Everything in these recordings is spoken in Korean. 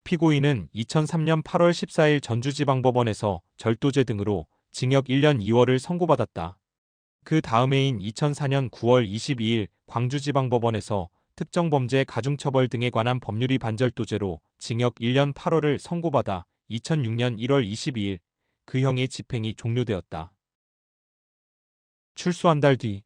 피고인은 2003년 8월 14일 전주지방법원에서 절도죄 등으로 징역 1년 2월을 선고받았다. 그 다음 해인 2004년 9월 22일 광주지방법원에서 특정범죄 가중처벌 등에 관한 법률위 반절도죄로 징역 1년 8월을 선고받아 2006년 1월 22일 그 형의 집행이 종료되었다. 출소 한 달 뒤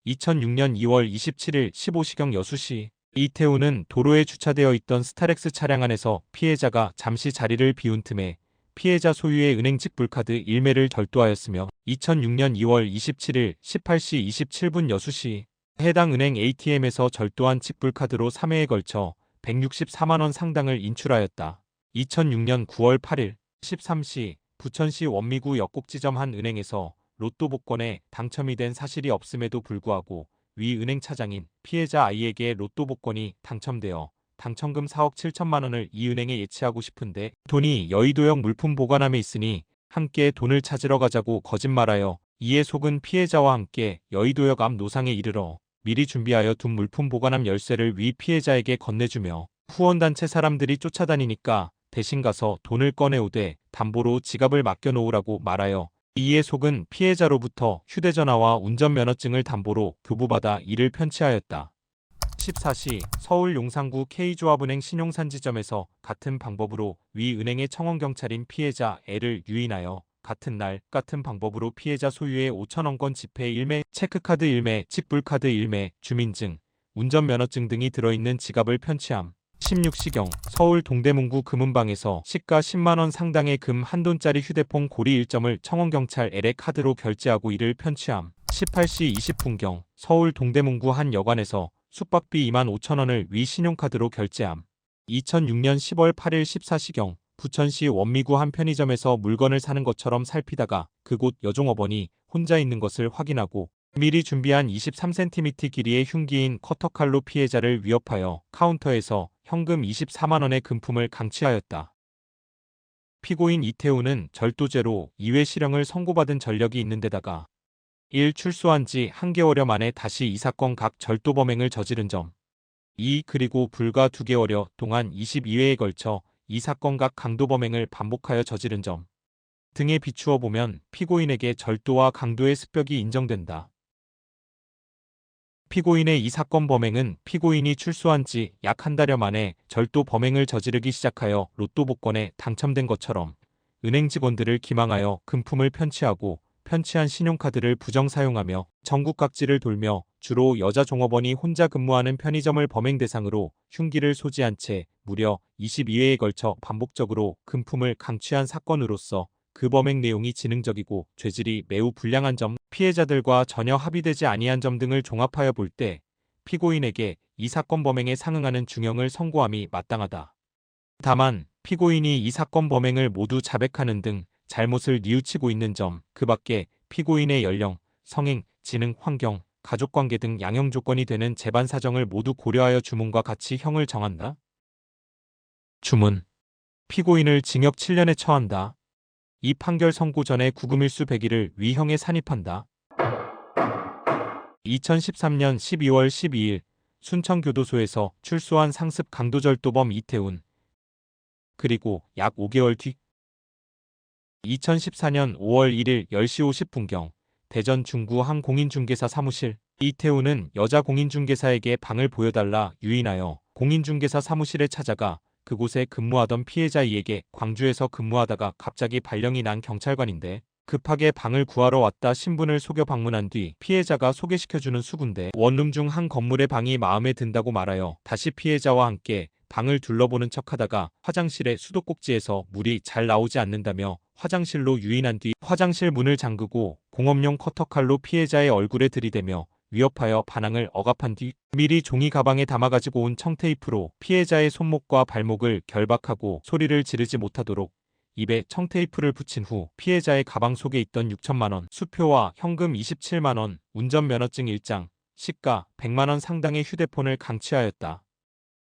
2006년 2월 27일 15시경 여수시 이태우는 도로에 주차되어 있던 스타렉스 차량 안에서 피해자가 잠시 자리를 비운 틈에 피해자 소유의 은행 직불카드 1매를 절도하였으며 2006년 2월 27일 18시 27분 여수시 해당 은행 ATM에서 절도한 직불카드로 3회에 걸쳐 164만원 상당을 인출하였다. 2006년 9월 8일 13시 부천시 원미구 역곡지점 한 은행에서 로또 복권에 당첨이 된 사실이 없음에도 불구하고 위 은행 차장인 피해자 I에게 로또 복권이 당첨되어 당첨금 4억 7천만 원을 이 은행에 예치하고 싶은데 돈이 여의도역 물품 보관함에 있으니 함께 돈을 찾으러 가자고 거짓말하여 이에 속은 피해자와 함께 여의도역 앞 노상에 이르러 미리 준비하여 둔 물품 보관함 열쇠를 위 피해자에게 건네주며 후원단체 사람들이 쫓아다니니까 대신 가서 돈을 꺼내오되 담보로 지갑을 맡겨놓으라고 말하여 이에 속은 피해자로부터 휴대전화와 운전면허증을 담보로 교부받아 이를 편취하였다. 14시 서울 용산구 K조합은행 신용산지점에서 같은 방법으로 위 은행의 청원경찰인 피해자 L을 유인하여 같은 날 같은 방법으로 피해자 소유의 5천원권 지폐 1매, 체크카드 1매, 직불카드 1매, 주민증, 운전면허증 등이 들어있는 지갑을 편취함. 16시경 서울 동대문구 금은방에서 시가 10만원 상당의 금 한돈짜리 휴대폰 고리 1점을 청원경찰 L의 카드로 결제하고 이를 편취함. 18시 20분경 서울 동대문구 한 여관에서 숙박비 2만 5천원을 위 신용카드로 결제함. 2006년 10월 8일 14시경 부천시 원미구 한 편의점에서 물건을 사는 것처럼 살피다가 그곳 여종업원이 혼자 있는 것을 확인하고 미리 준비한 23cm 길이의 흉기인 커터칼로 피해자를 위협하여 카운터에서 현금 24만원의 금품을 강취하였다. 피고인 이태우는 절도죄로 2회 실형을 선고받은 전력이 있는 데다가 1. 출소한 지 한 개월여 만에 다시 이 사건 각 절도 범행을 저지른 점 2. 그리고 불과 2개월여 동안 22회에 걸쳐 이 사건 각 강도 범행을 반복하여 저지른 점 등에 비추어 보면 피고인에게 절도와 강도의 습벽이 인정된다. 피고인의 이 사건 범행은 피고인이 출소한 지 약 한 달여 만에 절도 범행을 저지르기 시작하여 로또 복권에 당첨된 것처럼 은행 직원들을 기망하여 금품을 편취하고 편취한 신용카드를 부정 사용하며 전국 각지를 돌며 주로 여자 종업원이 혼자 근무하는 편의점을 범행 대상으로 흉기를 소지한 채 무려 22회에 걸쳐 반복적으로 금품을 강취한 사건으로서 그 범행 내용이 지능적이고 죄질이 매우 불량한 점, 피해자들과 전혀 합의되지 아니한 점 등을 종합하여 볼 때 피고인에게 이 사건 범행에 상응하는 중형을 선고함이 마땅하다. 다만 피고인이 이 사건 범행을 모두 자백하는 등 잘못을 뉘우치고 있는 점, 그 밖에 피고인의 연령, 성행, 지능, 환경, 가족관계 등 양형 조건이 되는 재반 사정을 모두 고려하여 주문과 같이 형을 정한다. 주문. 피고인을 징역 7년에 처한다. 이 판결 선고 전에 구금일수 100일을 위 형에 산입한다. 2013년 12월 12일 순천교도소에서 출소한 상습 강도절도범 이태운. 그리고 약 5개월 뒤 2014년 5월 1일 10시 50분경 대전 중구 한 공인중개사 사무실 이태우는 여자 공인중개사에게 방을 보여달라 유인하여 공인중개사 사무실에 찾아가 그곳에 근무하던 피해자 E에게 광주에서 근무하다가 갑자기 발령이 난 경찰관인데 급하게 방을 구하러 왔다 신분을 속여 방문한 뒤 피해자가 소개시켜주는 수군데 원룸 중 한 건물의 방이 마음에 든다고 말하여 다시 피해자와 함께 방을 둘러보는 척하다가 화장실의 수도꼭지에서 물이 잘 나오지 않는다며 화장실로 유인한 뒤 화장실 문을 잠그고 공업용 커터칼로 피해자의 얼굴에 들이대며 위협하여 반항을 억압한 뒤 미리 종이 가방에 담아 가지고 온 청테이프로 피해자의 손목과 발목을 결박하고 소리를 지르지 못하도록 입에 청테이프를 붙인 후 피해자의 가방 속에 있던 6천만원 수표와 현금 27만원, 운전면허증 1장, 시가 100만원 상당의 휴대폰을 강취하였다.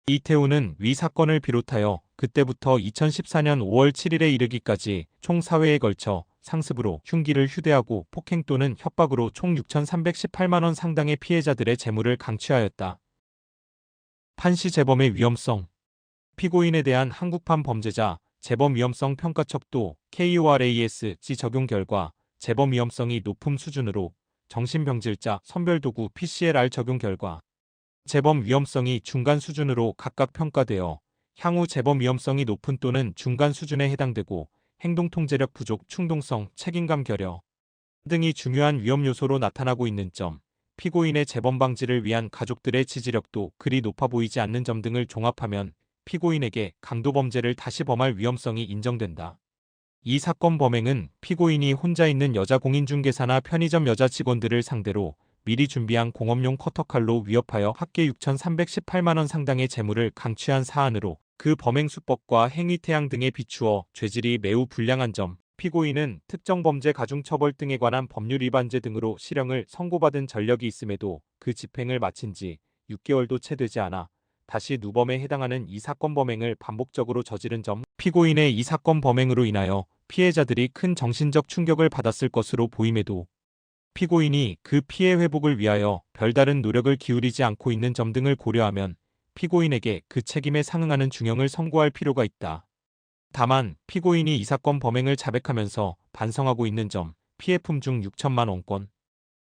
이태우는 위 사건을 비롯하여 그때부터 2014년 5월 7일에 이르기까지 총 4회에 걸쳐 상습으로 흉기를 휴대하고 폭행 또는 협박으로 총 6,318만원 상당의 피해자들의 재물을 강취하였다. 판시 재범의 위험성. 피고인에 대한 한국판 범죄자 재범위험성 평가척도 KORASG 적용 결과 재범위험성이 높음 수준으로 정신병질자 선별도구 PCLR 적용 결과 재범위험성이 중간 수준으로 각각 평가되어 향후 재범위험성이 높은 또는 중간 수준에 해당되고 행동통제력 부족, 충동성, 책임감 결여 등이 중요한 위험 요소로 나타나고 있는 점, 피고인의 재범 방지를 위한 가족들의 지지력도 그리 높아 보이지 않는 점 등을 종합하면 피고인에게 강도범죄를 다시 범할 위험성이 인정된다. 이 사건 범행은 피고인이 혼자 있는 여자 공인중개사나 편의점 여자 직원들을 상대로 미리 준비한 공업용 커터칼로 위협하여 합계 6,318만 원 상당의 재물을 강취한 사안으로 그 범행 수법과 행위 태양 등에 비추어 죄질이 매우 불량한 점, 피고인은 특정범죄 가중처벌 등에 관한 법률 위반죄 등으로 실형을 선고받은 전력이 있음에도 그 집행을 마친 지 6개월도 채 되지 않아 다시 누범에 해당하는 이 사건 범행을 반복적으로 저지른 점, 피고인의 이 사건 범행으로 인하여 피해자들이 큰 정신적 충격을 받았을 것으로 보임에도 피고인이 그 피해 회복을 위하여 별다른 노력을 기울이지 않고 있는 점 등을 고려하면 피고인에게 그 책임에 상응하는 중형을 선고할 필요가 있다. 다만 피고인이 이 사건 범행을 자백하면서 반성하고 있는 점, 피해품 중 6천만 원권,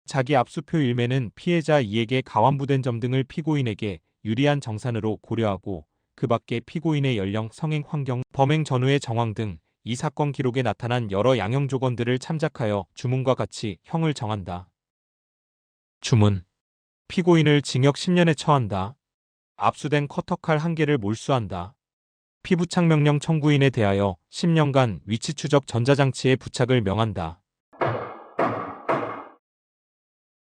자기 압수표 일매는 피해자 이에게 가환부된 점 등을 피고인에게 유리한 정산으로 고려하고 그 밖에 피고인의 연령, 성행 환경, 범행 전후의 정황 등 이 사건 기록에 나타난 여러 양형 조건들을 참작하여 주문과 같이 형을 정한다. 주문. 피고인을 징역 10년에 처한다. 압수된 커터칼 1개를 몰수한다. 피부착 명령 청구인에 대하여 10년간 위치 추적 전자장치에 부착을 명한다.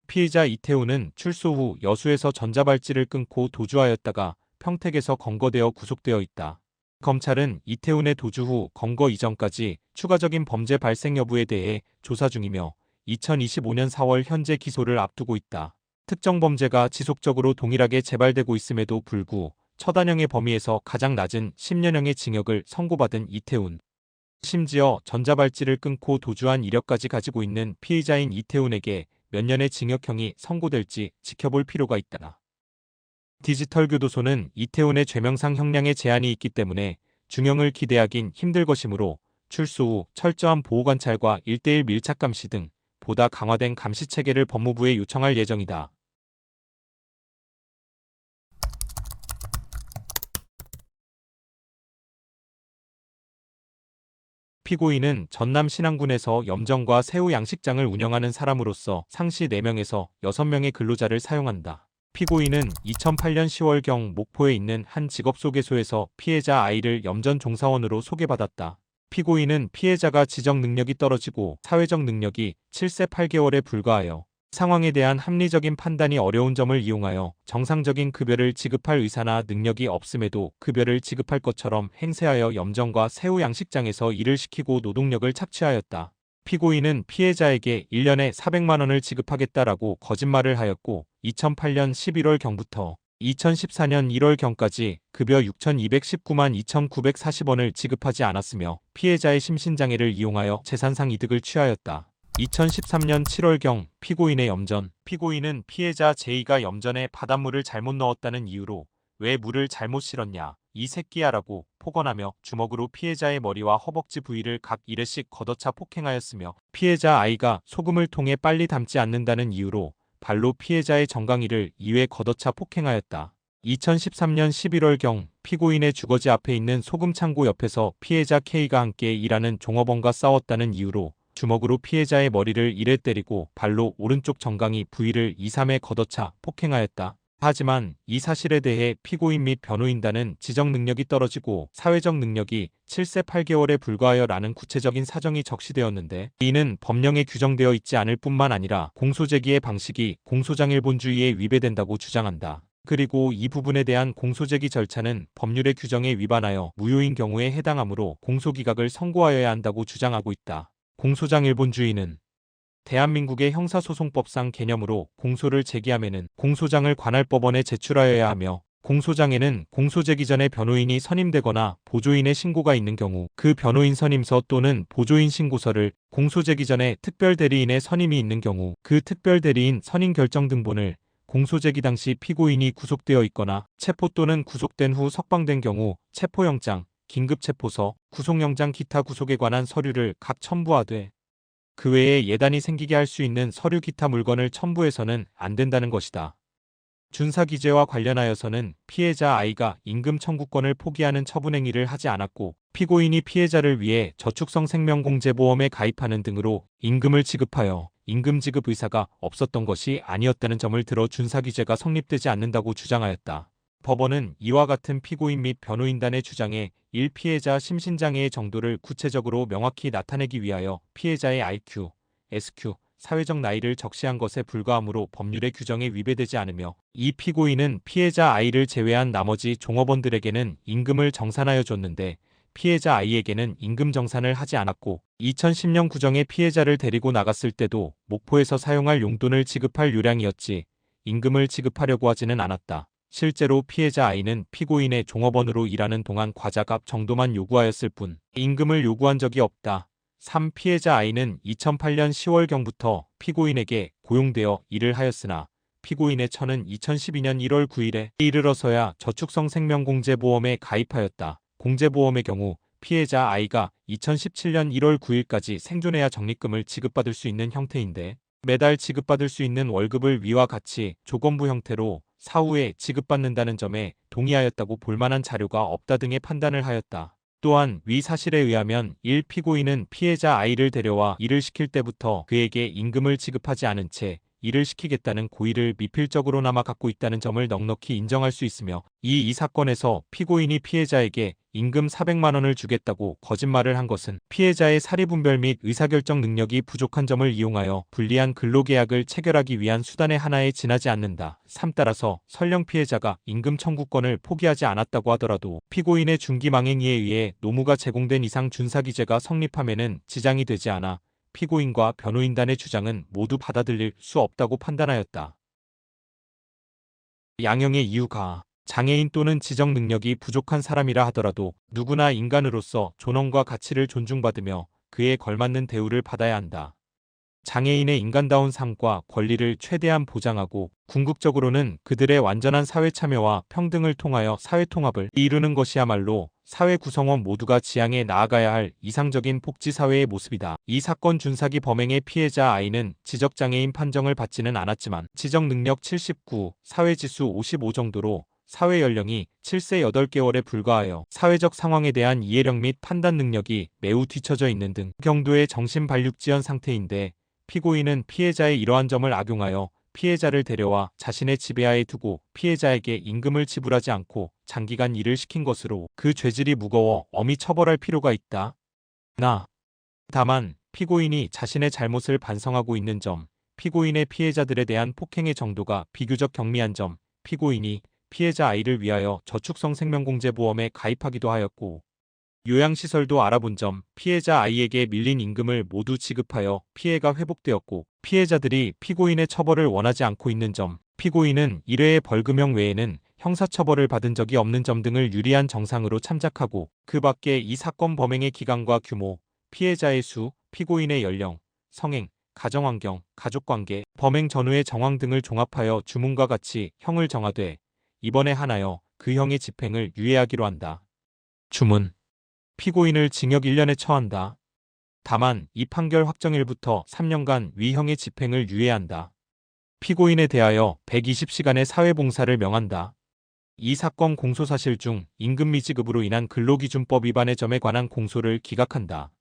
피의자 이태우는 출소 후 여수에서 전자발찌를 끊고 도주하였다가 평택에서 검거되어 구속되어 있다. 검찰은 이태훈의 도주 후 검거 이전까지 추가적인 범죄 발생 여부에 대해 조사 중이며 2025년 4월 현재 기소를 앞두고 있다. 특정 범죄가 지속적으로 동일하게 재발되고 있음에도 불구 처단형의 범위에서 가장 낮은 10년형의 징역을 선고받은 이태훈. 심지어 전자발찌를 끊고 도주한 이력까지 가지고 있는 피의자인 이태훈에게 몇 년의 징역형이 선고될지 지켜볼 필요가 있다. 디지털교도소는 이태훈의 죄명상 형량에 제한이 있기 때문에 중형을 기대하긴 힘들 것이므로 출소 후 철저한 보호관찰과 1:1 밀착감시 등 보다 강화된 감시체계를 법무부에 요청할 예정이다. 피고인은 전남 신안군에서 염정과 새우 양식장을 운영하는 사람으로서 상시 4명에서 6명의 근로자를 사용한다. 피고인은 2008년 10월경 목포에 있는 한 직업소개소에서 피해자 아이를 염전 종사원으로 소개받았다. 피고인은 피해자가 지적 능력이 떨어지고 사회적 능력이 7세 8개월에 불과하여 상황에 대한 합리적인 판단이 어려운 점을 이용하여 정상적인 급여를 지급할 의사나 능력이 없음에도 급여를 지급할 것처럼 행세하여 염정과 새우 양식장에서 일을 시키고 노동력을 착취하였다. 피고인은 피해자에게 1년에 400만 원을 지급하겠다라고 거짓말을 하였고 2008년 11월경부터 2014년 1월경까지 급여 6,219만 2,940원을 지급하지 않았으며 피해자의 심신장애를 이용하여 재산상 이득을 취하였다. 2013년 7월경 피고인의 염전. 피고인은 피해자 제이가 염전에 바닷물을 잘못 넣었다는 이유로 왜 물을 잘못 실었냐 이 새끼야라고 폭언하며 주먹으로 피해자의 머리와 허벅지 부위를 각 1회씩 걷어차 폭행하였으며 피해자 아이가 소금을 통에 빨리 담지 않는다는 이유로 발로 피해자의 정강이를 2회 걷어차 폭행하였다. 2013년 11월경 피고인의 주거지 앞에 있는 소금 창고 옆에서 피해자 K가 함께 일하는 종업원과 싸웠다는 이유로 주먹으로 피해자의 머리를 1회 때리고 발로 오른쪽 정강이 부위를 2, 3회 걷어차 폭행하였다. 하지만 이 사실에 대해 피고인 및 변호인단은 지적 능력이 떨어지고 사회적 능력이 7세 8개월에 불과하여 라는 구체적인 사정이 적시되었는데 이는 법령에 규정되어 있지 않을 뿐만 아니라 공소제기의 방식이 공소장일본주의에 위배된다고 주장한다. 그리고 이 부분에 대한 공소제기 절차는 법률의 규정에 위반하여 무효인 경우에 해당하므로 공소기각을 선고하여야 한다고 주장하고 있다. 공소장일본주의는 대한민국의 형사소송법상 개념으로 공소를 제기함에는 공소장을 관할법원에 제출하여야 하며 공소장에는 공소제기 전에 변호인이 선임되거나 보조인의 신고가 있는 경우 그 변호인 선임서 또는 보조인 신고서를 공소제기 전에 특별대리인의 선임이 있는 경우 그 특별대리인 선임 결정 등본을 공소제기 당시 피고인이 구속되어 있거나 체포 또는 구속된 후 석방된 경우 체포영장, 긴급체포서, 구속영장 기타 구속에 관한 서류를 각 첨부하되 그 외에 예단이 생기게 할 수 있는 서류 기타 물건을 첨부해서는 안 된다는 것이다. 준사기재와 관련하여서는 피해자 I가 임금 청구권을 포기하는 처분행위를 하지 않았고 피고인이 피해자를 위해 저축성 생명공제보험에 가입하는 등으로 임금을 지급하여 임금 지급 의사가 없었던 것이 아니었다는 점을 들어 준사기재가 성립되지 않는다고 주장하였다. 법원은 이와 같은 피고인 및 변호인단의 주장에 1. 피해자 심신장애의 정도를 구체적으로 명확히 나타내기 위하여 피해자의 IQ, SQ, 사회적 나이를 적시한 것에 불과하므로 법률의 규정에 위배되지 않으며 이 피고인은 피해자 I를 제외한 나머지 종업원들에게는 임금을 정산하여 줬는데 피해자 I에게는 임금 정산을 하지 않았고 2010년 구정에 피해자를 데리고 나갔을 때도 목포에서 사용할 용돈을 지급할 요량이었지 임금을 지급하려고 하지는 않았다. 실제로 피해자 I는 피고인의 종업원으로 일하는 동안 과자값 정도만 요구하였을 뿐 임금을 요구한 적이 없다. 3. 피해자 I는 2008년 10월경부터 피고인에게 고용되어 일을 하였으나 피고인의 처는 2012년 1월 9일에 이르러서야 저축성 생명공제보험에 가입하였다. 공제보험의 경우 피해자 I가 2017년 1월 9일까지 생존해야 적립금을 지급받을 수 있는 형태인데 매달 지급받을 수 있는 월급을 위와 같이 조건부 형태로 사후에 지급받는다는 점에 동의하였다고 볼만한 자료가 없다 등의 판단을 하였다. 또한 위 사실에 의하면 1. 피고인은 피해자 I를 데려와 일을 시킬 때부터 그에게 임금을 지급하지 않은 채 일을 시키겠다는 고의를 미필적으로나마 갖고 있다는 점을 넉넉히 인정할 수 있으며 이 사건에서 피고인이 피해자에게 임금 400만 원을 주겠다고 거짓말을 한 것은 피해자의 사리분별 및 의사결정 능력이 부족한 점을 이용하여 불리한 근로계약을 체결하기 위한 수단의 하나에 지나지 않는다. 3. 따라서 설령 피해자가 임금 청구권을 포기하지 않았다고 하더라도 피고인의 중기망행위에 의해 노무가 제공된 이상 준사기재가 성립함에는 지장이 되지 않아 피고인과 변호인단의 주장은 모두 받아들일 수 없다고 판단하였다. 양형의 이유가 장애인 또는 지적 능력이 부족한 사람이라 하더라도 누구나 인간으로서 존엄과 가치를 존중받으며 그에 걸맞는 대우를 받아야 한다. 장애인의 인간다운 삶과 권리를 최대한 보장하고 궁극적으로는 그들의 완전한 사회 참여와 평등을 통하여 사회통합을 이루는 것이야말로 사회 구성원 모두가 지향해 나아가야 할 이상적인 복지사회의 모습이다. 이 사건 준사기 범행의 피해자 I는 지적장애인 판정을 받지는 않았지만 지적능력 79, 사회지수 55 정도로 사회연령이 7세 8개월에 불과하여 사회적 상황에 대한 이해력 및 판단 능력이 매우 뒤처져 있는 등 경도의 정신발육지연 상태인데 피고인은 피해자의 이러한 점을 악용하여 피해자를 데려와 자신의 지배하에 두고 피해자에게 임금을 지불하지 않고 장기간 일을 시킨 것으로 그 죄질이 무거워 엄히 처벌할 필요가 있다. 다만 피고인이 자신의 잘못을 반성하고 있는 점, 피고인의 피해자들에 대한 폭행의 정도가 비교적 경미한 점, 피고인이 피해자 I를 위하여 저축성 생명공제보험에 가입하기도 하였고 요양시설도 알아본 점, 피해자 I에게 밀린 임금을 모두 지급하여 피해가 회복되었고 피해자들이 피고인의 처벌을 원하지 않고 있는 점, 피고인은 1회의 벌금형 외에는 형사처벌을 받은 적이 없는 점 등을 유리한 정상으로 참작하고 그 밖에 이 사건 범행의 기간과 규모, 피해자의 수, 피고인의 연령, 성행, 가정환경, 가족관계, 범행 전후의 정황 등을 종합하여 주문과 같이 형을 정하되 이번에 한하여 그 형의 집행을 유예하기로 한다. 주문. 피고인을 징역 1년에 처한다. 다만 이 판결 확정일부터 3년간 위형의 집행을 유예한다. 피고인에 대하여 120시간의 사회봉사를 명한다. 이 사건 공소사실 중 임금 미지급으로 인한 근로기준법 위반의 점에 관한 공소를 기각한다.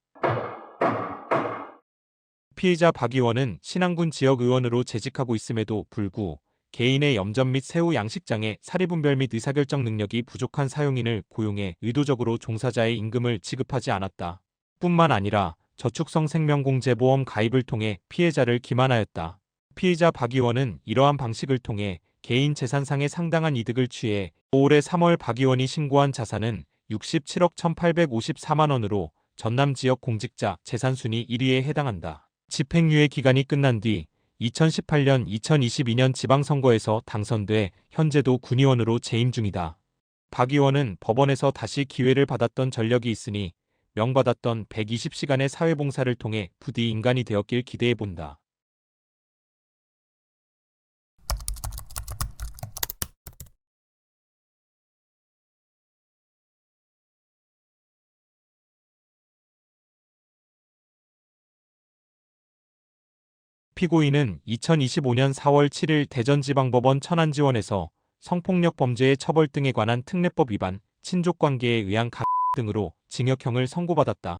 피의자 박 의원은 신안군 지역의원으로 재직하고 있음에도 불구 개인의 염전 및 세후 양식장애, 사리분별 및 의사결정 능력이 부족한 사용인을 고용해 의도적으로 종사자의 임금을 지급하지 않았다. 뿐만 아니라 저축성 생명공제보험 가입을 통해 피해자를 기만하였다. 피의자 박 의원은 이러한 방식을 통해 개인 재산상의 상당한 이득을 취해 올해 3월 박 의원이 신고한 자산은 67억 1,854만 원으로 전남 지역 공직자 재산순위 1위에 해당한다. 집행유예 기간이 끝난 뒤 2018년 2022년 지방선거에서 당선돼 현재도 군의원으로 재임 중이다. 박 의원은 법원에서 다시 기회를 받았던 전력이 있으니 명받았던 120시간의 사회봉사를 통해 부디 인간이 되었길 기대해본다. 피고인은 2025년 4월 7일 대전지방법원 천안지원에서 성폭력 범죄의 처벌 등에 관한 특례법 위반, 친족관계에 의한 각 등으로 징역형을 선고받았다.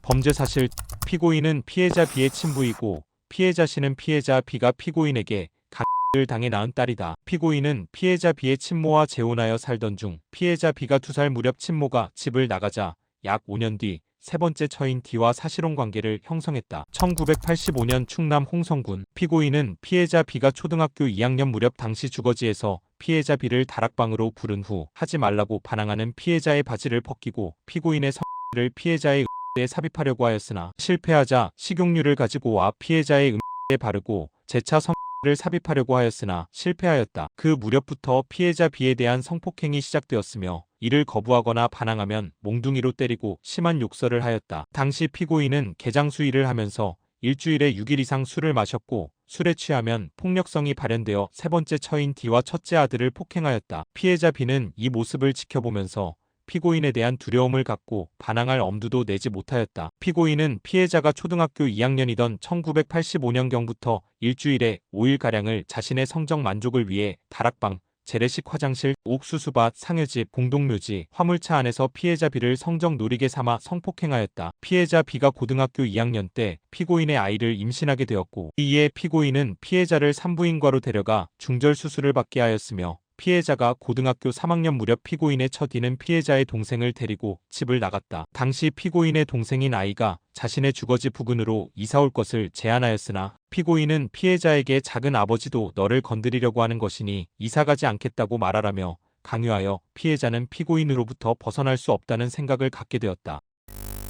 범죄 사실: 피고인은 피해자 B의 친부이고 피해자 C는 피해자 B가 피고인에게 을 당해 낳은 딸이다. 피고인은 피해자 B의 친모와 재혼하여 살던 중 피해자 B가 2살 무렵 친모가 집을 나가자 약 5년 뒤 세 번째 처인 D와 사실혼 관계를 형성했다. 1985년 충남 홍성군. 피고인은 피해자 B가 초등학교 2학년 무렵 당시 주거지에서 피해자 B를 다락방으로 부른 후 하지 말라고 반항하는 피해자의 바지를 벗기고 피고인의 성을 피해자의 에 삽입하려고 하였으나 실패하자 식용유를 가지고 와 피해자의 에 바르고 재차 를 삽입하려고 하였으나 실패하였다. 그 무렵부터 피해자 B에 대한 성폭행이 시작되었으며 이를 거부하거나 반항하면 몽둥이로 때리고 심한 욕설을 하였다. 당시 피고인은 개장 수의를 하면서 일주일에 6일 이상 술을 마셨고 술에 취하면 폭력성이 발현되어 세 번째 처인 D와 첫째 아들을 폭행하였다. 피해자 B는 이 모습을 지켜보면서 피고인에 대한 두려움을 갖고 반항할 엄두도 내지 못하였다. 피고인은 피해자가 초등학교 2학년이던 1985년경부터 일주일에 5일가량을 자신의 성적 만족을 위해 다락방, 재래식 화장실, 옥수수밭, 상여집, 공동묘지, 화물차 안에서 피해자 B를 성적 놀이개 삼아 성폭행하였다. 피해자 B가 고등학교 2학년 때 피고인의 아이를 임신하게 되었고 이에 피고인은 피해자를 산부인과로 데려가 중절 수술을 받게 하였으며 피해자가 고등학교 3학년 무렵 피고인의 처 D는 피해자의 동생을 데리고 집을 나갔다. 당시 피고인의 동생인 아이가 자신의 주거지 부근으로 이사올 것을 제안하였으나 피고인은 피해자에게 작은 아버지도 너를 건드리려고 하는 것이니 이사가지 않겠다고 말하라며 강요하여 피해자는 피고인으로부터 벗어날 수 없다는 생각을 갖게 되었다.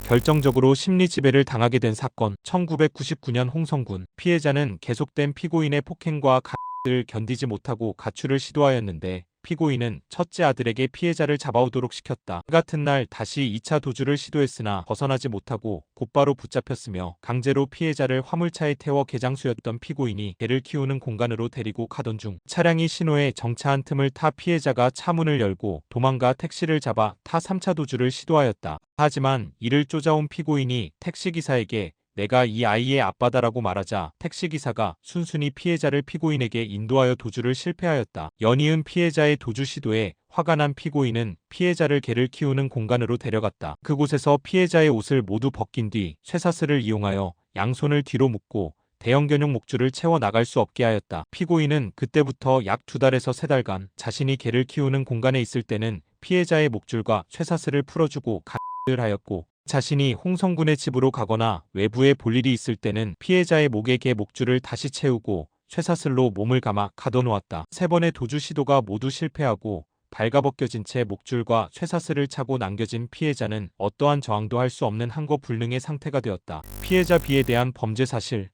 결정적으로 심리지배를 당하게 된 사건. 1999년 홍성군. 피해자는 계속된 피고인의 폭행과 을 견디지 못하고 가출을 시도하였는데 피고인은 첫째 아들에게 피해자를 잡아오도록 시켰다. 그 같은 날 다시 2차 도주를 시도했으나 벗어나지 못하고 곧바로 붙잡혔으며 강제로 피해자를 화물차에 태워 개장수였던 피고인이 개를 키우는 공간으로 데리고 가던 중 차량이 신호에 정차한 틈을 타 피해자가 차 문을 열고 도망가 택시를 잡아 타 3차 도주를 시도하였다. 하지만 이를 쫓아온 피고인이 택시기사에게 내가 이 아이의 아빠다라고 말하자 택시기사가 순순히 피해자를 피고인에게 인도하여 도주를 실패하였다. 연이은 피해자의 도주 시도에 화가 난 피고인은 피해자를 개를 키우는 공간으로 데려갔다. 그곳에서 피해자의 옷을 모두 벗긴 뒤 쇠사슬을 이용하여 양손을 뒤로 묶고 대형 견용 목줄을 채워 나갈 수 없게 하였다. 피고인은 그때부터 약 2달에서 3달간 자신이 개를 키우는 공간에 있을 때는 피해자의 목줄과 쇠사슬을 풀어주고 가를 하였고 자신이 홍성군의 집으로 가거나 외부에 볼 일이 있을 때는 피해자의 목에 개 목줄을 다시 채우고 쇠사슬로 몸을 감아 가둬놓았다. 3번의 도주 시도가 모두 실패하고 발가벗겨진 채 목줄과 쇠사슬을 차고 남겨진 피해자는 어떠한 저항도 할 수 없는 한거불능의 상태가 되었다. 피해자 B에 대한 범죄 사실.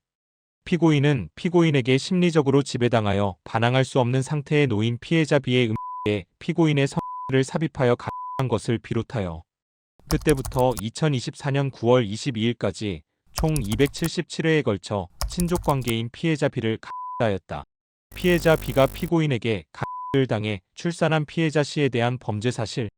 피고인은 피고인에게 심리적으로 지배당하여 반항할 수 없는 상태에 놓인 피해자 B의 에 피고인의 성을 삽입하여 가한 것을 비롯하여 그때부터 2024년 9월 22일까지 총 277회에 걸쳐 친족관계인 피해자 B를 가하였다. 피해자 B가 피고인에게 가를 당해 출산한 피해자 C에 대한 범죄 사실.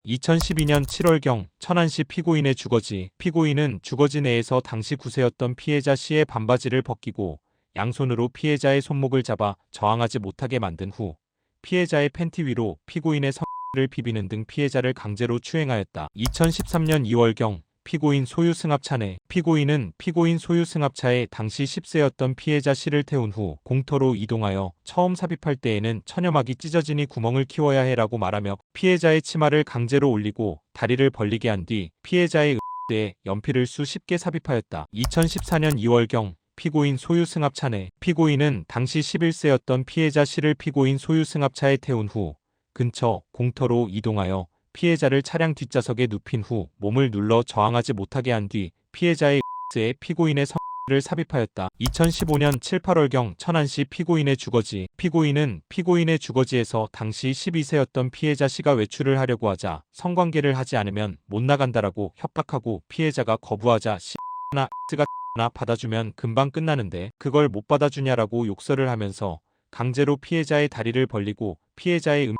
2012년 7월경 천안시 피고인의 주거지. 피고인은 주거지 내에서 당시 9세였던 피해자 C의 반바지를 벗기고 양손으로 피해자의 손목을 잡아 저항하지 못하게 만든 후 피해자의 팬티 위로 피고인의 를 비비는 등 피해자를 강제로 추행하였다. 2013년 2월경 피고인 소유 승합차 내 피고인은 피고인 소유 승합차에 당시 10세였던 피해자 C를 태운 후 공터로 이동하여 처음 삽입할 때에는 천여막이 찢어지니 구멍을 키워야 해라고 말하며 피해자의 치마를 강제로 올리고 다리를 벌리게 한 뒤 피해자의 에 연필을 수십 개 삽입하였다. 2014년 2월경 피고인 소유 승합차 내 피고인은 당시 11세였던 피해자 C를 피고인 소유 승합차에 태운 후 근처 공터로 이동하여 피해자를 차량 뒷좌석에 눕힌 후 몸을 눌러 저항하지 못하게 한 뒤 피해자의 에 피고인의 성을 삽입하였다. 2015년 7, 8월경 천안시 피고인의 주거지. 피고인은 피고인의 주거지에서 당시 12세였던 피해자 C가 외출을 하려고 하자 성관계를 하지 않으면 못 나간다라고 협박하고 피해자가 거부하자 C나 X가 나 받아주면 금방 끝나는데 그걸 못 받아주냐라고 욕설을 하면서 강제로 피해자의 다리를 벌리고 피해자의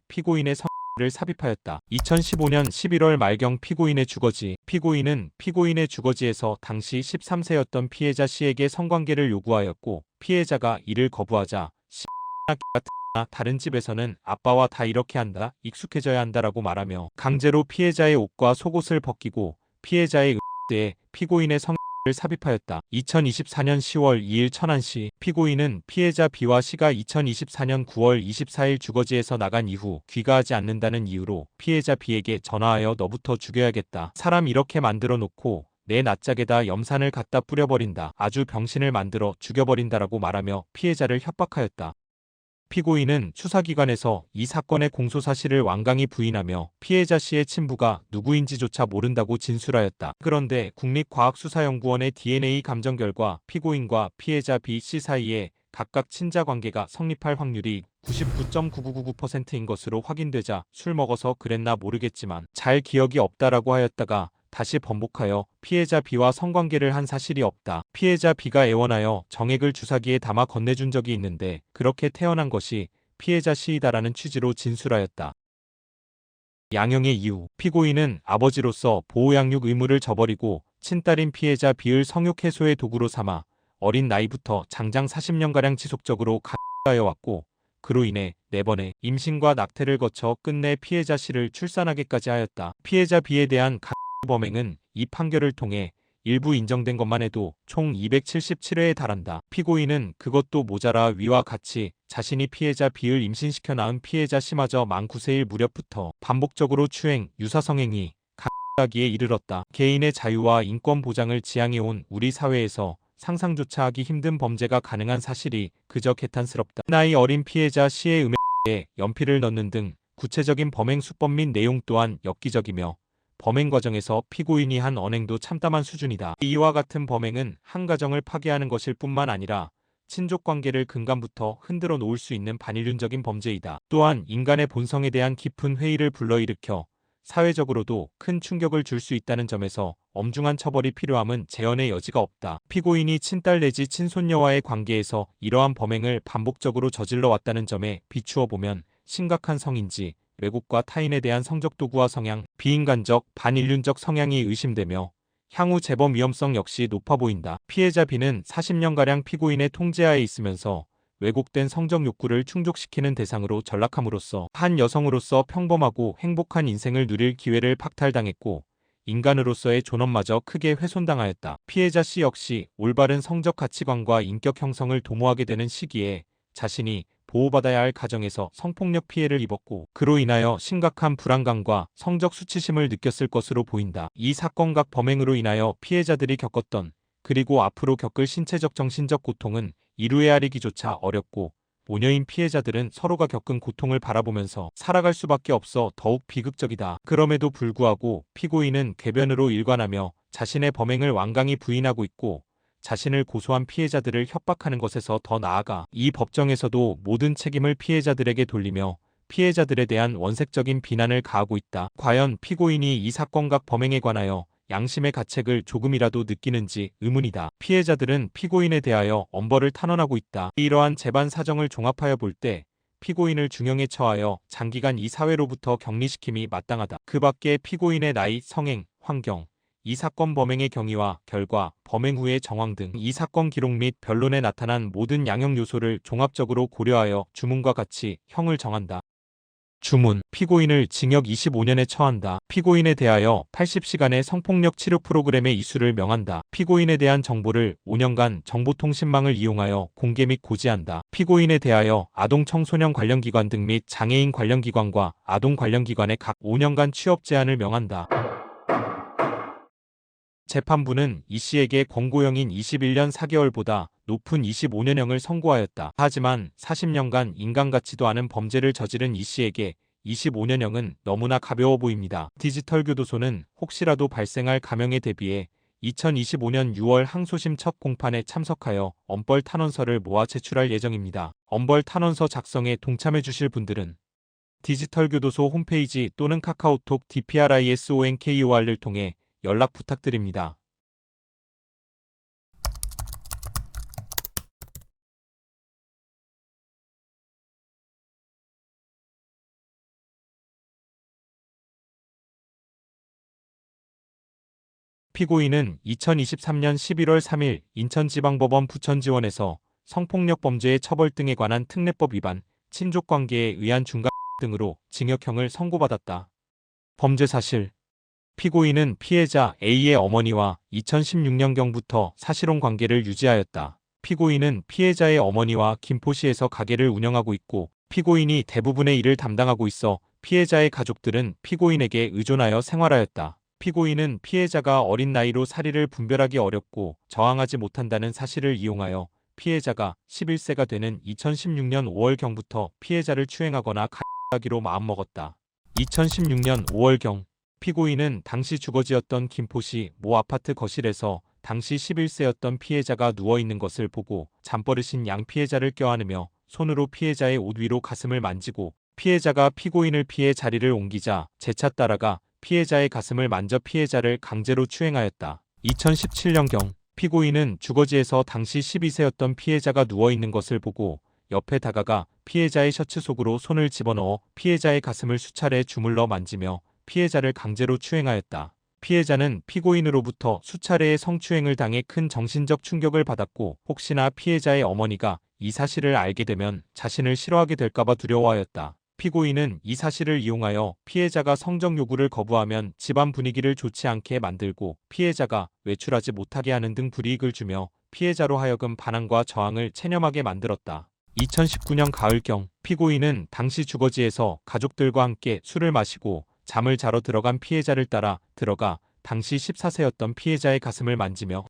피고인의 를 삽입하였다. 2015년 11월 말경 피고인의 주거지. 피고인은 피고인의 주거지에서 당시 13세였던 피해자 C에게 성관계를 요구하였고 피해자가 이를 거부하자 다른 집에서는 아빠와 다 이렇게 한다, 익숙해져야 한다라고 말하며 강제로 피해자의 옷과 속옷을 벗기고 피해자의 의에 피고인의 성을 삽입하였다. 2024년 10월 2일 천안시 피고인은 피해자 B와 C가 2024년 9월 24일 주거지에서 나간 이후 귀가하지 않는다는 이유로 피해자 B에게 전화하여 너부터 죽여야겠다. 사람 이렇게 만들어 놓고 내 낯짝에다 염산을 갖다 뿌려버린다. 아주 병신을 만들어 죽여버린다라고 말하며 피해자를 협박하였다. 피고인은 수사기관에서 이 사건의 공소사실을 완강히 부인하며 피해자 C의 친부가 누구인지조차 모른다고 진술하였다. 그런데 국립과학수사연구원의 DNA 감정 결과 피고인과 피해자 B, C 사이에 각각 친자 관계가 성립할 확률이 99.9999%인 것으로 확인되자 술 먹어서 그랬나 모르겠지만 잘 기억이 없다라고 하였다가 다시 번복하여 피해자 B와 성관계를 한 사실이 없다. 피해자 B가 애원하여 정액을 주사기에 담아 건네준 적이 있는데 그렇게 태어난 것이 피해자 C이다라는 취지로 진술하였다. 양형의 이유. 피고인은 아버지로서 보호양육 의무를 저버리고 친딸인 피해자 B를 성욕 해소의 도구로 삼아 어린 나이부터 장장 40년가량 지속적으로 가해왔고 그로 인해 4번의 임신과 낙태를 거쳐 끝내 피해자 C를 출산하게까지 하였다. 피해자 B에 대한 범행은 이 판결을 통해 일부 인정된 것만 해도 총 277회에 달한다. 피고인은 그것도 모자라 위와 같이 자신이 피해자 B를 임신시켜 낳은 피해자 C마저 만 9세일 무렵부터 반복적으로 추행, 유사성행위, 가하기에 이르렀다. 개인의 자유와 인권 보장을 지향해온 우리 사회에서 상상조차 하기 힘든 범죄가 가능한 사실이 그저 개탄스럽다. 나이 어린 피해자 C의 음해에 연필을 넣는 등 구체적인 범행 수법 및 내용 또한 엽기적이며 범행 과정에서 피고인이 한 언행도 참담한 수준이다. 이와 같은 범행은 한 가정을 파괴하는 것일 뿐만 아니라 친족관계를 근간부터 흔들어 놓을 수 있는 반인륜적인 범죄이다. 또한 인간의 본성에 대한 깊은 회의를 불러일으켜 사회적으로도 큰 충격을 줄 수 있다는 점에서 엄중한 처벌이 필요함은 재현의 여지가 없다. 피고인이 친딸 내지 친손녀와의 관계에서 이러한 범행을 반복적으로 저질러 왔다는 점에 비추어 보면 심각한 성인지 외국과 타인에 대한 성적 도구와 성향, 비인간적, 반인륜적 성향이 의심되며 향후 재범 위험성 역시 높아 보인다. 피해자 B는 40년가량 피고인의 통제하에 있으면서 왜곡된 성적 욕구를 충족시키는 대상으로 전락함으로써 한 여성으로서 평범하고 행복한 인생을 누릴 기회를 박탈당했고 인간으로서의 존엄마저 크게 훼손당하였다. 피해자 C 역시 올바른 성적 가치관과 인격 형성을 도모하게 되는 시기에 자신이 보호받아야 할 가정에서 성폭력 피해를 입었고 그로 인하여 심각한 불안감과 성적 수치심을 느꼈을 것으로 보인다. 이 사건각 범행으로 인하여 피해자들이 겪었던 그리고 앞으로 겪을 신체적 정신적 고통은 이루 헤아리기조차 어렵고 모녀인 피해자들은 서로가 겪은 고통을 바라보면서 살아갈 수밖에 없어 더욱 비극적이다. 그럼에도 불구하고 피고인은 궤변으로 일관하며 자신의 범행을 완강히 부인하고 있고 자신을 고소한 피해자들을 협박하는 것에서 더 나아가 이 법정에서도 모든 책임을 피해자들에게 돌리며 피해자들에 대한 원색적인 비난을 가하고 있다. 과연 피고인이 이 사건각 범행에 관하여 양심의 가책을 조금이라도 느끼는지 의문이다. 피해자들은 피고인에 대하여 엄벌을 탄원하고 있다. 이러한 재반 사정을 종합하여 볼 때 피고인을 중형에 처하여 장기간 이 사회로부터 격리시킴이 마땅하다. 그 밖에 피고인의 나이, 성행, 환경, 이 사건 범행의 경위와 결과, 범행 후의 정황 등 이 사건 기록 및 변론에 나타난 모든 양형 요소를 종합적으로 고려하여 주문과 같이 형을 정한다. 주문. 피고인을 징역 25년에 처한다. 피고인에 대하여 80시간의 성폭력 치료 프로그램의 이수를 명한다. 피고인에 대한 정보를 5년간 정보통신망을 이용하여 공개 및 고지한다. 피고인에 대하여 아동 청소년 관련 기관 등 및 장애인 관련 기관과 아동 관련 기관에 각 5년간 취업 제한을 명한다. 재판부는 이 씨에게 권고형인 21년 4개월보다 높은 25년형을 선고하였다. 하지만 40년간 인간같지도 않은 범죄를 저지른 이 씨에게 25년형은 너무나 가벼워 보입니다. 디지털 교도소는 혹시라도 발생할 감형에 대비해 2025년 6월 항소심 첫 공판에 참석하여 엄벌 탄원서를 모아 제출할 예정입니다. 엄벌 탄원서 작성에 동참해 주실 분들은 디지털 교도소 홈페이지 또는 카카오톡 DPRISONKOR을 통해 연락 부탁드립니다. 피고인은 2023년 11월 3일 인천지방법원 부천지원에서 성폭력 범죄의 처벌 등에 관한 특례법 위반, 친족관계에 의한 중간 등으로 징역형을 선고받았다. 범죄 사실. 피고인은 피해자 A의 어머니와 2016년경부터 사실혼 관계를 유지하였다. 피고인은 피해자의 어머니와 김포시에서 가게를 운영하고 있고 피고인이 대부분의 일을 담당하고 있어 피해자의 가족들은 피고인에게 의존하여 생활하였다. 피고인은 피해자가 어린 나이로 사리를 분별하기 어렵고 저항하지 못한다는 사실을 이용하여 피해자가 11세가 되는 2016년 5월경부터 피해자를 추행하거나 가하기로 마음먹었다. 2016년 5월경 피고인은 당시 주거지였던 김포시 모 아파트 거실에서 당시 11세였던 피해자가 누워있는 것을 보고 잠버릇인 양 피해자를 껴안으며 손으로 피해자의 옷 위로 가슴을 만지고 피해자가 피고인을 피해 자리를 옮기자 재차 따라가 피해자의 가슴을 만져 피해자를 강제로 추행하였다. 2017년경 피고인은 주거지에서 당시 12세였던 피해자가 누워있는 것을 보고 옆에 다가가 피해자의 셔츠 속으로 손을 집어넣어 피해자의 가슴을 수차례 주물러 만지며 피해자를 강제로 추행하였다. 피해자는 피고인으로부터 수차례의 성추행을 당해 큰 정신적 충격을 받았고 혹시나 피해자의 어머니가 이 사실을 알게 되면 자신을 싫어하게 될까봐 두려워하였다. 피고인은 이 사실을 이용하여 피해자가 성적 요구를 거부하면 집안 분위기를 좋지 않게 만들고 피해자가 외출하지 못하게 하는 등 불이익을 주며 피해자로 하여금 반항과 저항을 체념하게 만들었다. 2019년 가을경 피고인은 당시 주거지에서 가족들과 함께 술을 마시고 잠을 자러 들어간 피해자를 따라 들어가 당시 14세였던 피해자의 가슴을 만지며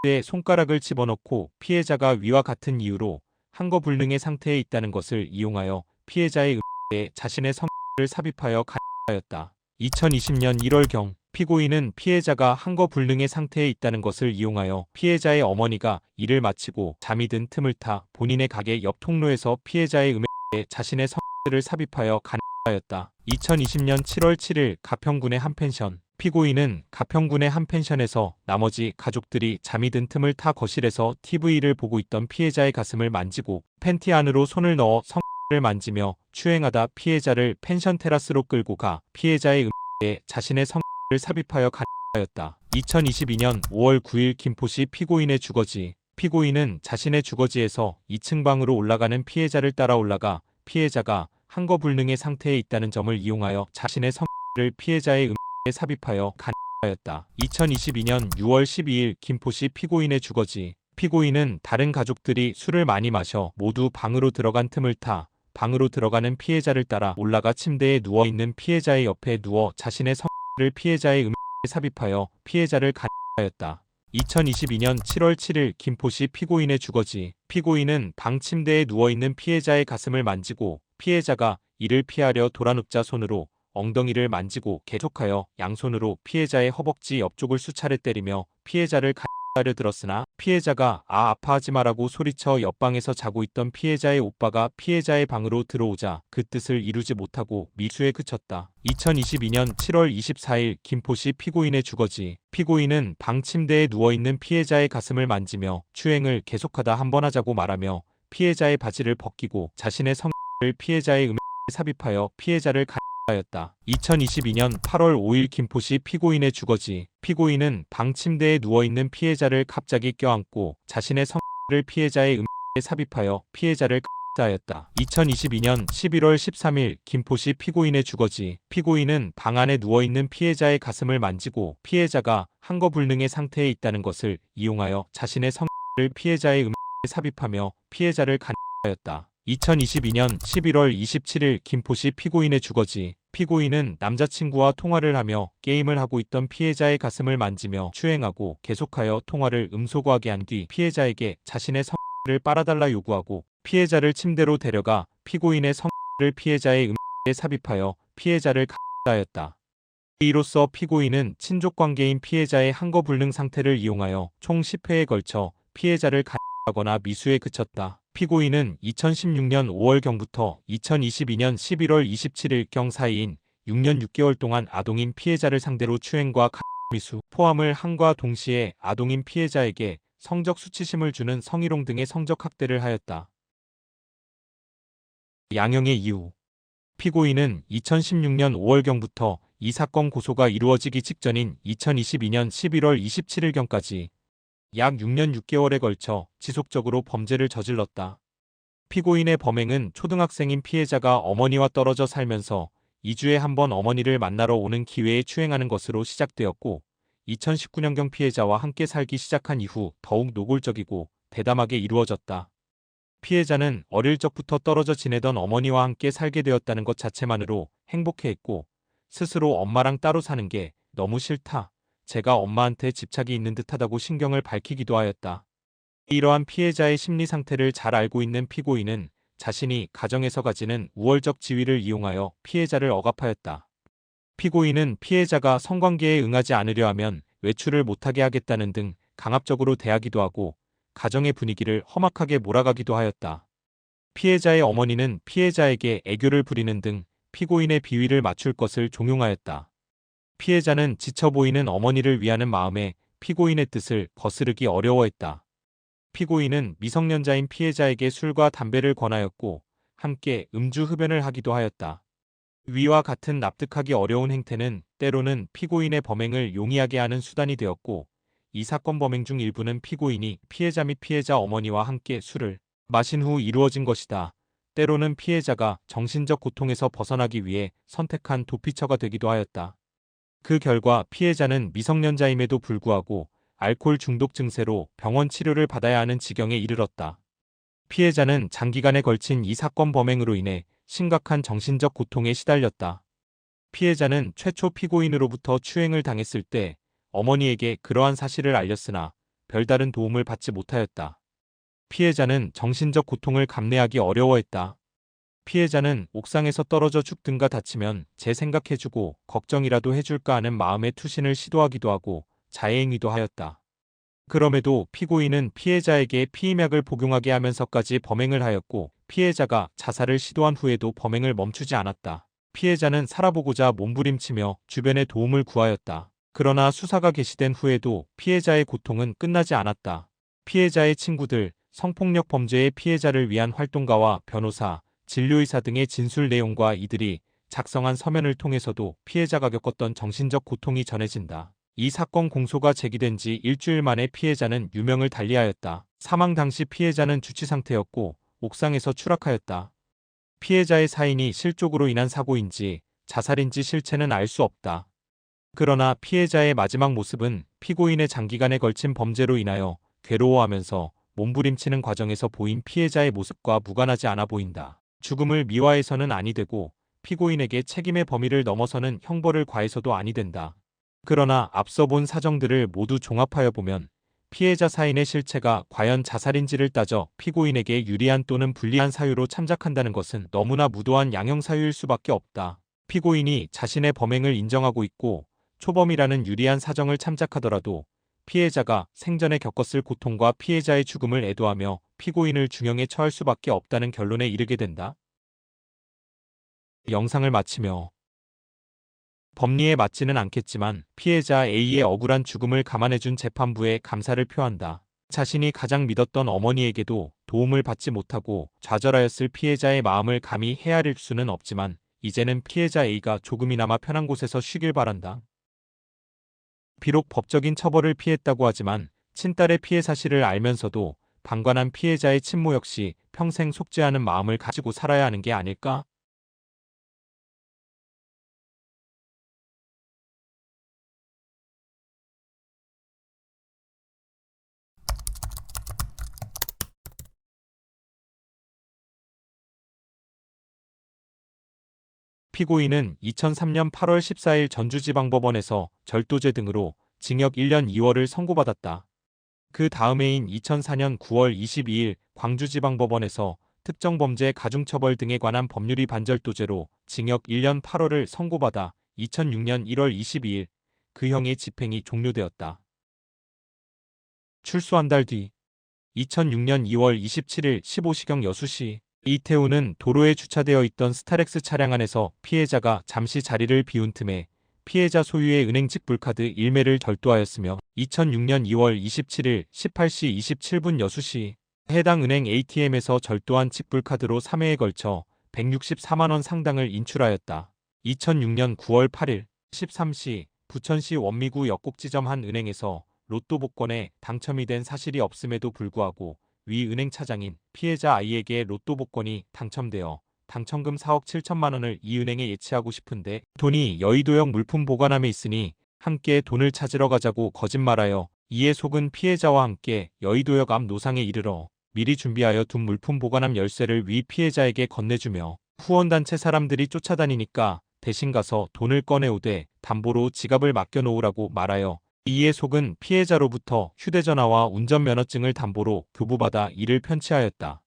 에 손가락을 집어넣고 피해자가 위와 같은 이유로 한거불능의 상태에 있다는 것을 이용하여 피해자의 에 자신의 성을 삽입하여 간하였다. 2020년 1월경 피고인은 피해자가 한거불능의 상태에 있다는 것을 이용하여 피해자의 어머니가 일을 마치고 잠이 든 틈을 타 본인의 가게 옆 통로에서 피해자의 에 자신의 성을 삽입하여 간하였다. 2020년 7월 7일 가평군의 한 펜션 피고인은 가평군의 한 펜션에서 나머지 가족들이 잠이 든 틈을 타 거실에서 TV를 보고 있던 피해자의 가슴을 만지고 팬티 안으로 손을 넣어 성을 만지며 추행하다 피해자를 펜션 테라스로 끌고 가 피해자의 에 자신의 성을 삽입하여 간하였다. 2022년 5월 9일 김포시 피고인의 주거지 피고인은 자신의 주거지에서 2층 방으로 올라가는 피해자를 따라 올라가 피해자가 한거불능의 상태에 있다는 점을 이용하여 자신의 성을 피해자의 에 삽입하여 간하였다. 2022년 6월 12일 김포시 피고인의 주거지 피고인은 다른 가족들이 술을 많이 마셔 모두 방으로 들어간 틈을 타 방으로 들어가는 피해자를 따라 올라가 침대에 누워있는 피해자의 옆에 누워 자신의 성을 피해자의 에 삽입하여 피해자를 간하였다. 2022년 7월 7일 김포시 피고인의 주거지 피고인은 방 침대에 누워있는 피해자의 가슴을 만지고 피해자가 이를 피하려 돌아눕자 손으로 엉덩이를 만지고 계속하여 양손으로 피해자의 허벅지 옆쪽을 수차례 때리며 피해자를 간하려 들었으나 피해자가 아파하지 마라고 소리쳐 옆방에서 자고 있던 피해자의 오빠가 피해자의 방으로 들어오자 그 뜻을 이루지 못하고 미수에 그쳤다. 2022년 7월 24일 김포시 피고인의 주거지 피고인은 방 침대에 누워있는 피해자의 가슴을 만지며 추행을 계속하다 한 번 하자고 말하며 피해자의 바지를 벗기고 자신의 성을 피해자의 삽입하여 피해자를 간하였다. 2022년 8월 5일 김포시 피고인의 주거지 피고인은 방 침대에 누워있는 피해자를 갑자기 껴안고 자신의 성을 피해자의 삽입하여 피해자를 간하였다. 2022년 11월 13일 김포시 피고인의 주거지 피고인은 방 안에 누워있는 피해자의 가슴을 만지고 피해자가 한거불능의 상태에 있다는 것을 이용하여 자신의 성을 피해자의 삽입하며 피해자를 간하였다. 2022년 11월 27일 김포시 피고인의 주거지 피고인은 남자친구와 통화를 하며 게임을 하고 있던 피해자의 가슴을 만지며 추행하고 계속하여 통화를 음소거하게 한 뒤 피해자에게 자신의 성을 빨아달라 요구하고 피해자를 침대로 데려가 피고인의 성을 피해자의 삽입하여 피해자를 간하였다. 이로써 피고인은 친족관계인 피해자의 한거불능 상태를 이용하여 총 10회에 걸쳐 피해자를 간하거나 미수에 그쳤다. 피고인은 2016년 5월경부터 2022년 11월 27일경 사이인 6년 6개월 동안 아동인 피해자를 상대로 추행과 미수, 포함을 함과 동시에 아동인 피해자에게 성적 수치심을 주는 성희롱 등의 성적 학대를 하였다. 양형의 이유 피고인은 2016년 5월경부터 이 사건 고소가 이루어지기 직전인 2022년 11월 27일경까지 약 6년 6개월에 걸쳐 지속적으로 범죄를 저질렀다. 피고인의 범행은 초등학생인 피해자가 어머니와 떨어져 살면서 2주에 한 번 어머니를 만나러 오는 기회에 추행하는 것으로 시작되었고 2019년경 피해자와 함께 살기 시작한 이후 더욱 노골적이고 대담하게 이루어졌다. 피해자는 어릴 적부터 떨어져 지내던 어머니와 함께 살게 되었다는 것 자체만으로 행복해했고 스스로 엄마랑 따로 사는 게 너무 싫다. 제가 엄마한테 집착이 있는 듯하다고 신경을 밝히기도 하였다. 이러한 피해자의 심리 상태를 잘 알고 있는 피고인은 자신이 가정에서 가지는 우월적 지위를 이용하여 피해자를 억압하였다. 피고인은 피해자가 성관계에 응하지 않으려 하면 외출을 못하게 하겠다는 등 강압적으로 대하기도 하고 가정의 분위기를 험악하게 몰아가기도 하였다. 피해자의 어머니는 피해자에게 애교를 부리는 등 피고인의 비위를 맞출 것을 종용하였다. 피해자는 지쳐 보이는 어머니를 위하는 마음에 피고인의 뜻을 거스르기 어려워했다. 피고인은 미성년자인 피해자에게 술과 담배를 권하였고 함께 음주 흡연을 하기도 하였다. 위와 같은 납득하기 어려운 행태는 때로는 피고인의 범행을 용이하게 하는 수단이 되었고 이 사건 범행 중 일부는 피고인이 피해자 및 피해자 어머니와 함께 술을 마신 후 이루어진 것이다. 때로는 피해자가 정신적 고통에서 벗어나기 위해 선택한 도피처가 되기도 하였다. 그 결과 피해자는 미성년자임에도 불구하고 알코올 중독 증세로 병원 치료를 받아야 하는 지경에 이르렀다. 피해자는 장기간에 걸친 이 사건 범행으로 인해 심각한 정신적 고통에 시달렸다. 피해자는 최초 피고인으로부터 추행을 당했을 때 어머니에게 그러한 사실을 알렸으나 별다른 도움을 받지 못하였다. 피해자는 정신적 고통을 감내하기 어려워했다. 피해자는 옥상에서 떨어져 죽든가 다치면 재생각해주고 걱정이라도 해줄까 하는 마음의 투신을 시도하기도 하고 자해행위도 하였다. 그럼에도 피고인은 피해자에게 피임약을 복용하게 하면서까지 범행을 하였고 피해자가 자살을 시도한 후에도 범행을 멈추지 않았다. 피해자는 살아보고자 몸부림치며 주변의 도움을 구하였다. 그러나 수사가 개시된 후에도 피해자의 고통은 끝나지 않았다. 피해자의 친구들, 성폭력 범죄의 피해자를 위한 활동가와 변호사, 진료의사 등의 진술 내용과 이들이 작성한 서면을 통해서도 피해자가 겪었던 정신적 고통이 전해진다. 이 사건 공소가 제기된 지 일주일 만에 피해자는 유명을 달리하였다. 사망 당시 피해자는 주치 상태였고 옥상에서 추락하였다. 피해자의 사인이 실족으로 인한 사고인지 자살인지 실체는 알 수 없다. 그러나 피해자의 마지막 모습은 피고인의 장기간에 걸친 범죄로 인하여 괴로워하면서 몸부림치는 과정에서 보인 피해자의 모습과 무관하지 않아 보인다. 죽음을 미화해서는 아니 되고 피고인에게 책임의 범위를 넘어서는 형벌을 과해서도 아니 된다. 그러나 앞서 본 사정들을 모두 종합하여 보면 피해자 사인의 실체가 과연 자살인지를 따져 피고인에게 유리한 또는 불리한 사유로 참작한다는 것은 너무나 무도한 양형사유일 수밖에 없다. 피고인이 자신의 범행을 인정하고 있고 초범이라는 유리한 사정을 참작하더라도 피해자가 생전에 겪었을 고통과 피해자의 죽음을 애도하며 피고인을 중형에 처할 수밖에 없다는 결론에 이르게 된다. 영상을 마치며 법리에 맞지는 않겠지만 피해자 A의 억울한 죽음을 감안해준 재판부에 감사를 표한다. 자신이 가장 믿었던 어머니에게도 도움을 받지 못하고 좌절하였을 피해자의 마음을 감히 헤아릴 수는 없지만 이제는 피해자 A가 조금이나마 편한 곳에서 쉬길 바란다. 비록 법적인 처벌을 피했다고 하지만 친딸의 피해 사실을 알면서도 방관한 피해자의 친모 역시 평생 속죄하는 마음을 가지고 살아야 하는 게 아닐까? 피고인은 2003년 8월 14일 전주지방법원에서 절도죄 등으로 징역 1년 2월을 선고받았다. 그 다음 해인 2004년 9월 22일 광주지방법원에서 특정범죄 가중처벌 등에 관한 법률위 반절도죄로 징역 1년 8월을 선고받아 2006년 1월 22일 그 형의 집행이 종료되었다. 출소 한 달 뒤 2006년 2월 27일 15시경 여수시 이태우는 도로에 주차되어 있던 스타렉스 차량 안에서 피해자가 잠시 자리를 비운 틈에 피해자 소유의 은행 직불카드 일매를 절도하였으며 2006년 2월 27일 18시 27분 여수시 해당 은행 ATM에서 절도한 직불카드로 3회에 걸쳐 164만 원 상당을 인출하였다. 2006년 9월 8일 13시 부천시 원미구 역곡지점 한 은행에서 로또 복권에 당첨이 된 사실이 없음에도 불구하고 위 은행 차장인 피해자 I에게 로또 복권이 당첨되어 당첨금 4억 7천만 원을 이 은행에 예치하고 싶은데 돈이 여의도역 물품 보관함에 있으니 함께 돈을 찾으러 가자고 거짓말하여 이에 속은 피해자와 함께 여의도역 앞 노상에 이르러 미리 준비하여 둔 물품 보관함 열쇠를 위 피해자에게 건네주며 후원단체 사람들이 쫓아다니니까 대신 가서 돈을 꺼내오되 담보로 지갑을 맡겨놓으라고 말하여 이에 속은 피해자로부터 휴대전화와 운전면허증을 담보로 교부받아 이를 편취하였다.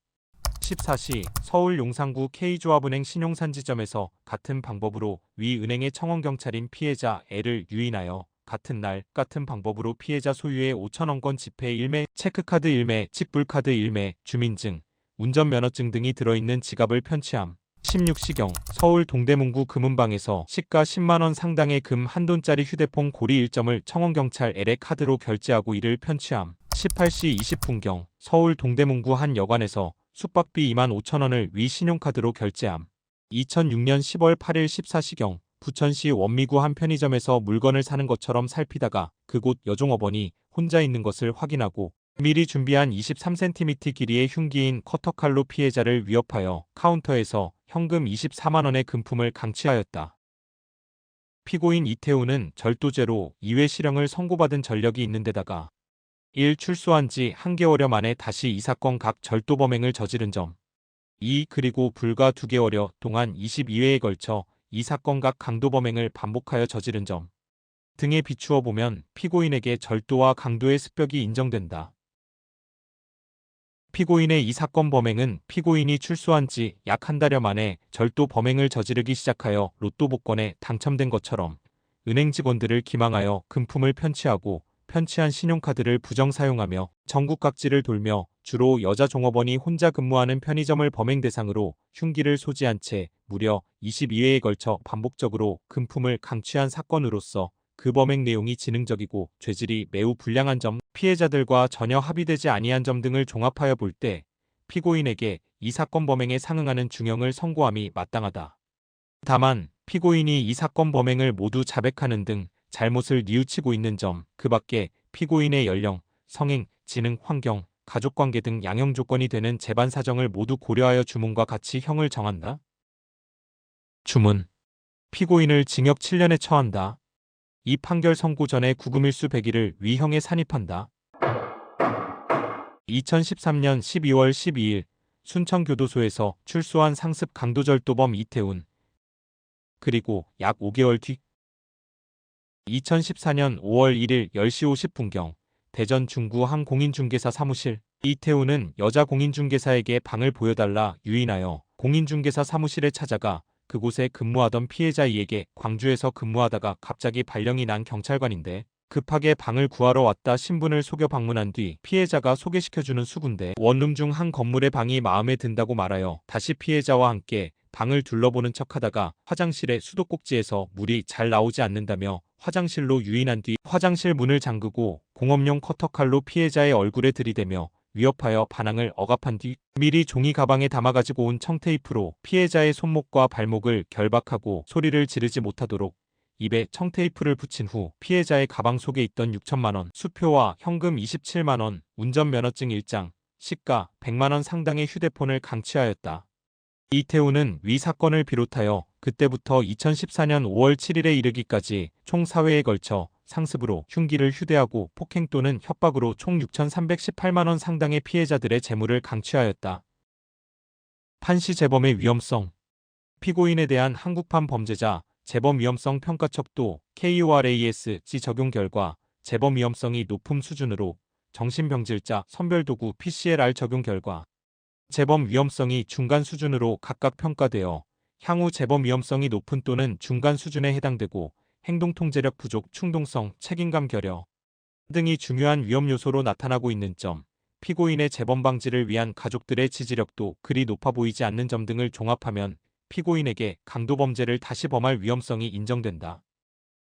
14시 서울 용산구 K조합은행 신용산지점에서 같은 방법으로 위 은행의 청원경찰인 피해자 L을 유인하여 같은 날 같은 방법으로 피해자 소유의 5천원권 지폐 1매, 체크카드 1매, 직불카드 1매, 주민증, 운전면허증 등이 들어있는 지갑을 편취함. 16시경 서울 동대문구 금은방에서 시가 10만원 상당의 금 한돈짜리 휴대폰 고리 1점을 청원경찰 L의 카드로 결제하고 이를 편취함. 18시 20분경 서울 동대문구 한 여관에서 숙박비 2만 5천원을 위 신용카드로 결제함. 2006년 10월 8일 14시경 부천시 원미구 한 편의점에서 물건을 사는 것처럼 살피다가 그곳 여종업원이 혼자 있는 것을 확인하고 미리 준비한 23cm 길이의 흉기인 커터칼로 피해자를 위협하여 카운터에서 현금 24만원의 금품을 강취하였다. 피고인 이태우는 절도죄로 2회 실형을 선고받은 전력이 있는 데다가 1. 출소한 지 한 개월여 만에 다시 이 사건 각 절도 범행을 저지른 점. 2. 그리고 불과 2개월여 동안 22회에 걸쳐 이 사건 각 강도 범행을 반복하여 저지른 점 등에 비추어 보면 피고인에게 절도와 강도의 습벽이 인정된다. 피고인의 이 사건 범행은 피고인이 출소한 지 약 한 달여 만에 절도 범행을 저지르기 시작하여 로또 복권에 당첨된 것처럼 은행 직원들을 기망하여 금품을 편취하고 편취한 신용카드를 부정 사용하며 전국 각지를 돌며 주로 여자 종업원이 혼자 근무하는 편의점을 범행 대상으로 흉기를 소지한 채 무려 22회에 걸쳐 반복적으로 금품을 강취한 사건으로서 그 범행 내용이 지능적이고 죄질이 매우 불량한 점, 피해자들과 전혀 합의되지 아니한 점 등을 종합하여 볼 때 피고인에게 이 사건 범행에 상응하는 중형을 선고함이 마땅하다. 다만 피고인이 이 사건 범행을 모두 자백하는 등 잘못을 뉘우치고 있는 점, 그 밖에 피고인의 연령, 성행, 지능, 환경, 가족관계 등 양형 조건이 되는 재반 사정을 모두 고려하여 주문과 같이 형을 정한다. 주문. 피고인을 징역 7년에 처한다. 이 판결 선고 전에 구금일수 100일을 위형에 산입한다. 2013년 12월 12일 순천교도소에서 출소한 상습 강도절도범 이태훈. 그리고 약 5개월 뒤 2014년 5월 1일 10시 50분경 대전 중구 한 공인중개사 사무실 이태훈은 여자 공인중개사에게 방을 보여달라 유인하여 공인중개사 사무실에 찾아가 그곳에 근무하던 피해자 E에게 광주에서 근무하다가 갑자기 발령이 난 경찰관인데 급하게 방을 구하러 왔다 신분을 속여 방문한 뒤 피해자가 소개시켜주는 수군데 원룸 중 한 건물의 방이 마음에 든다고 말하여 다시 피해자와 함께 방을 둘러보는 척하다가 화장실의 수도꼭지에서 물이 잘 나오지 않는다며 화장실로 유인한 뒤 화장실 문을 잠그고 공업용 커터칼로 피해자의 얼굴에 들이대며 위협하여 반항을 억압한 뒤 미리 종이 가방에 담아 가지고 온 청테이프로 피해자의 손목과 발목을 결박하고 소리를 지르지 못하도록 입에 청테이프를 붙인 후 피해자의 가방 속에 있던 6천만원 수표와 현금 27만원, 운전면허증 1장, 시가 100만원 상당의 휴대폰을 강취하였다. 이태훈은 위 사건을 비롯하여 그때부터 2014년 5월 7일에 이르기까지 총 4회에 걸쳐 상습으로 흉기를 휴대하고 폭행 또는 협박으로 총 6,318만원 상당의 피해자들의 재물을 강취하였다. 판시 재범의 위험성. 피고인에 대한 한국판 범죄자 재범 위험성 평가척도 KORASG 적용 결과 재범 위험성이 높음 수준으로 정신병질자 선별도구 PCLR 적용 결과 재범 위험성이 중간 수준으로 각각 평가되어 향후 재범 위험성이 높은 또는 중간 수준에 해당되고 행동통제력 부족, 충동성, 책임감 결여 등이 중요한 위험 요소로 나타나고 있는 점, 피고인의 재범 방지를 위한 가족들의 지지력도 그리 높아 보이지 않는 점 등을 종합하면 피고인에게 강도범죄를 다시 범할 위험성이 인정된다.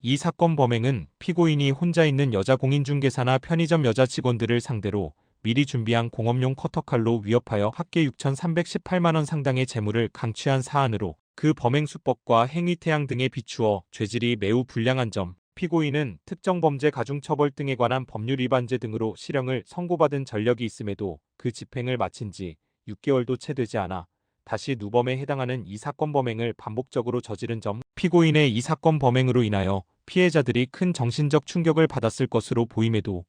이 사건 범행은 피고인이 혼자 있는 여자 공인중개사나 편의점 여자 직원들을 상대로 미리 준비한 공업용 커터칼로 위협하여 합계 6,318만원 상당의 재물을 강취한 사안으로 그 범행 수법과 행위 태양 등에 비추어 죄질이 매우 불량한 점, 피고인은 특정 범죄 가중처벌 등에 관한 법률 위반죄 등으로 실형을 선고받은 전력이 있음에도 그 집행을 마친 지 6개월도 채 되지 않아 다시 누범에 해당하는 이 사건 범행을 반복적으로 저지른 점, 피고인의 이 사건 범행으로 인하여 피해자들이 큰 정신적 충격을 받았을 것으로 보임에도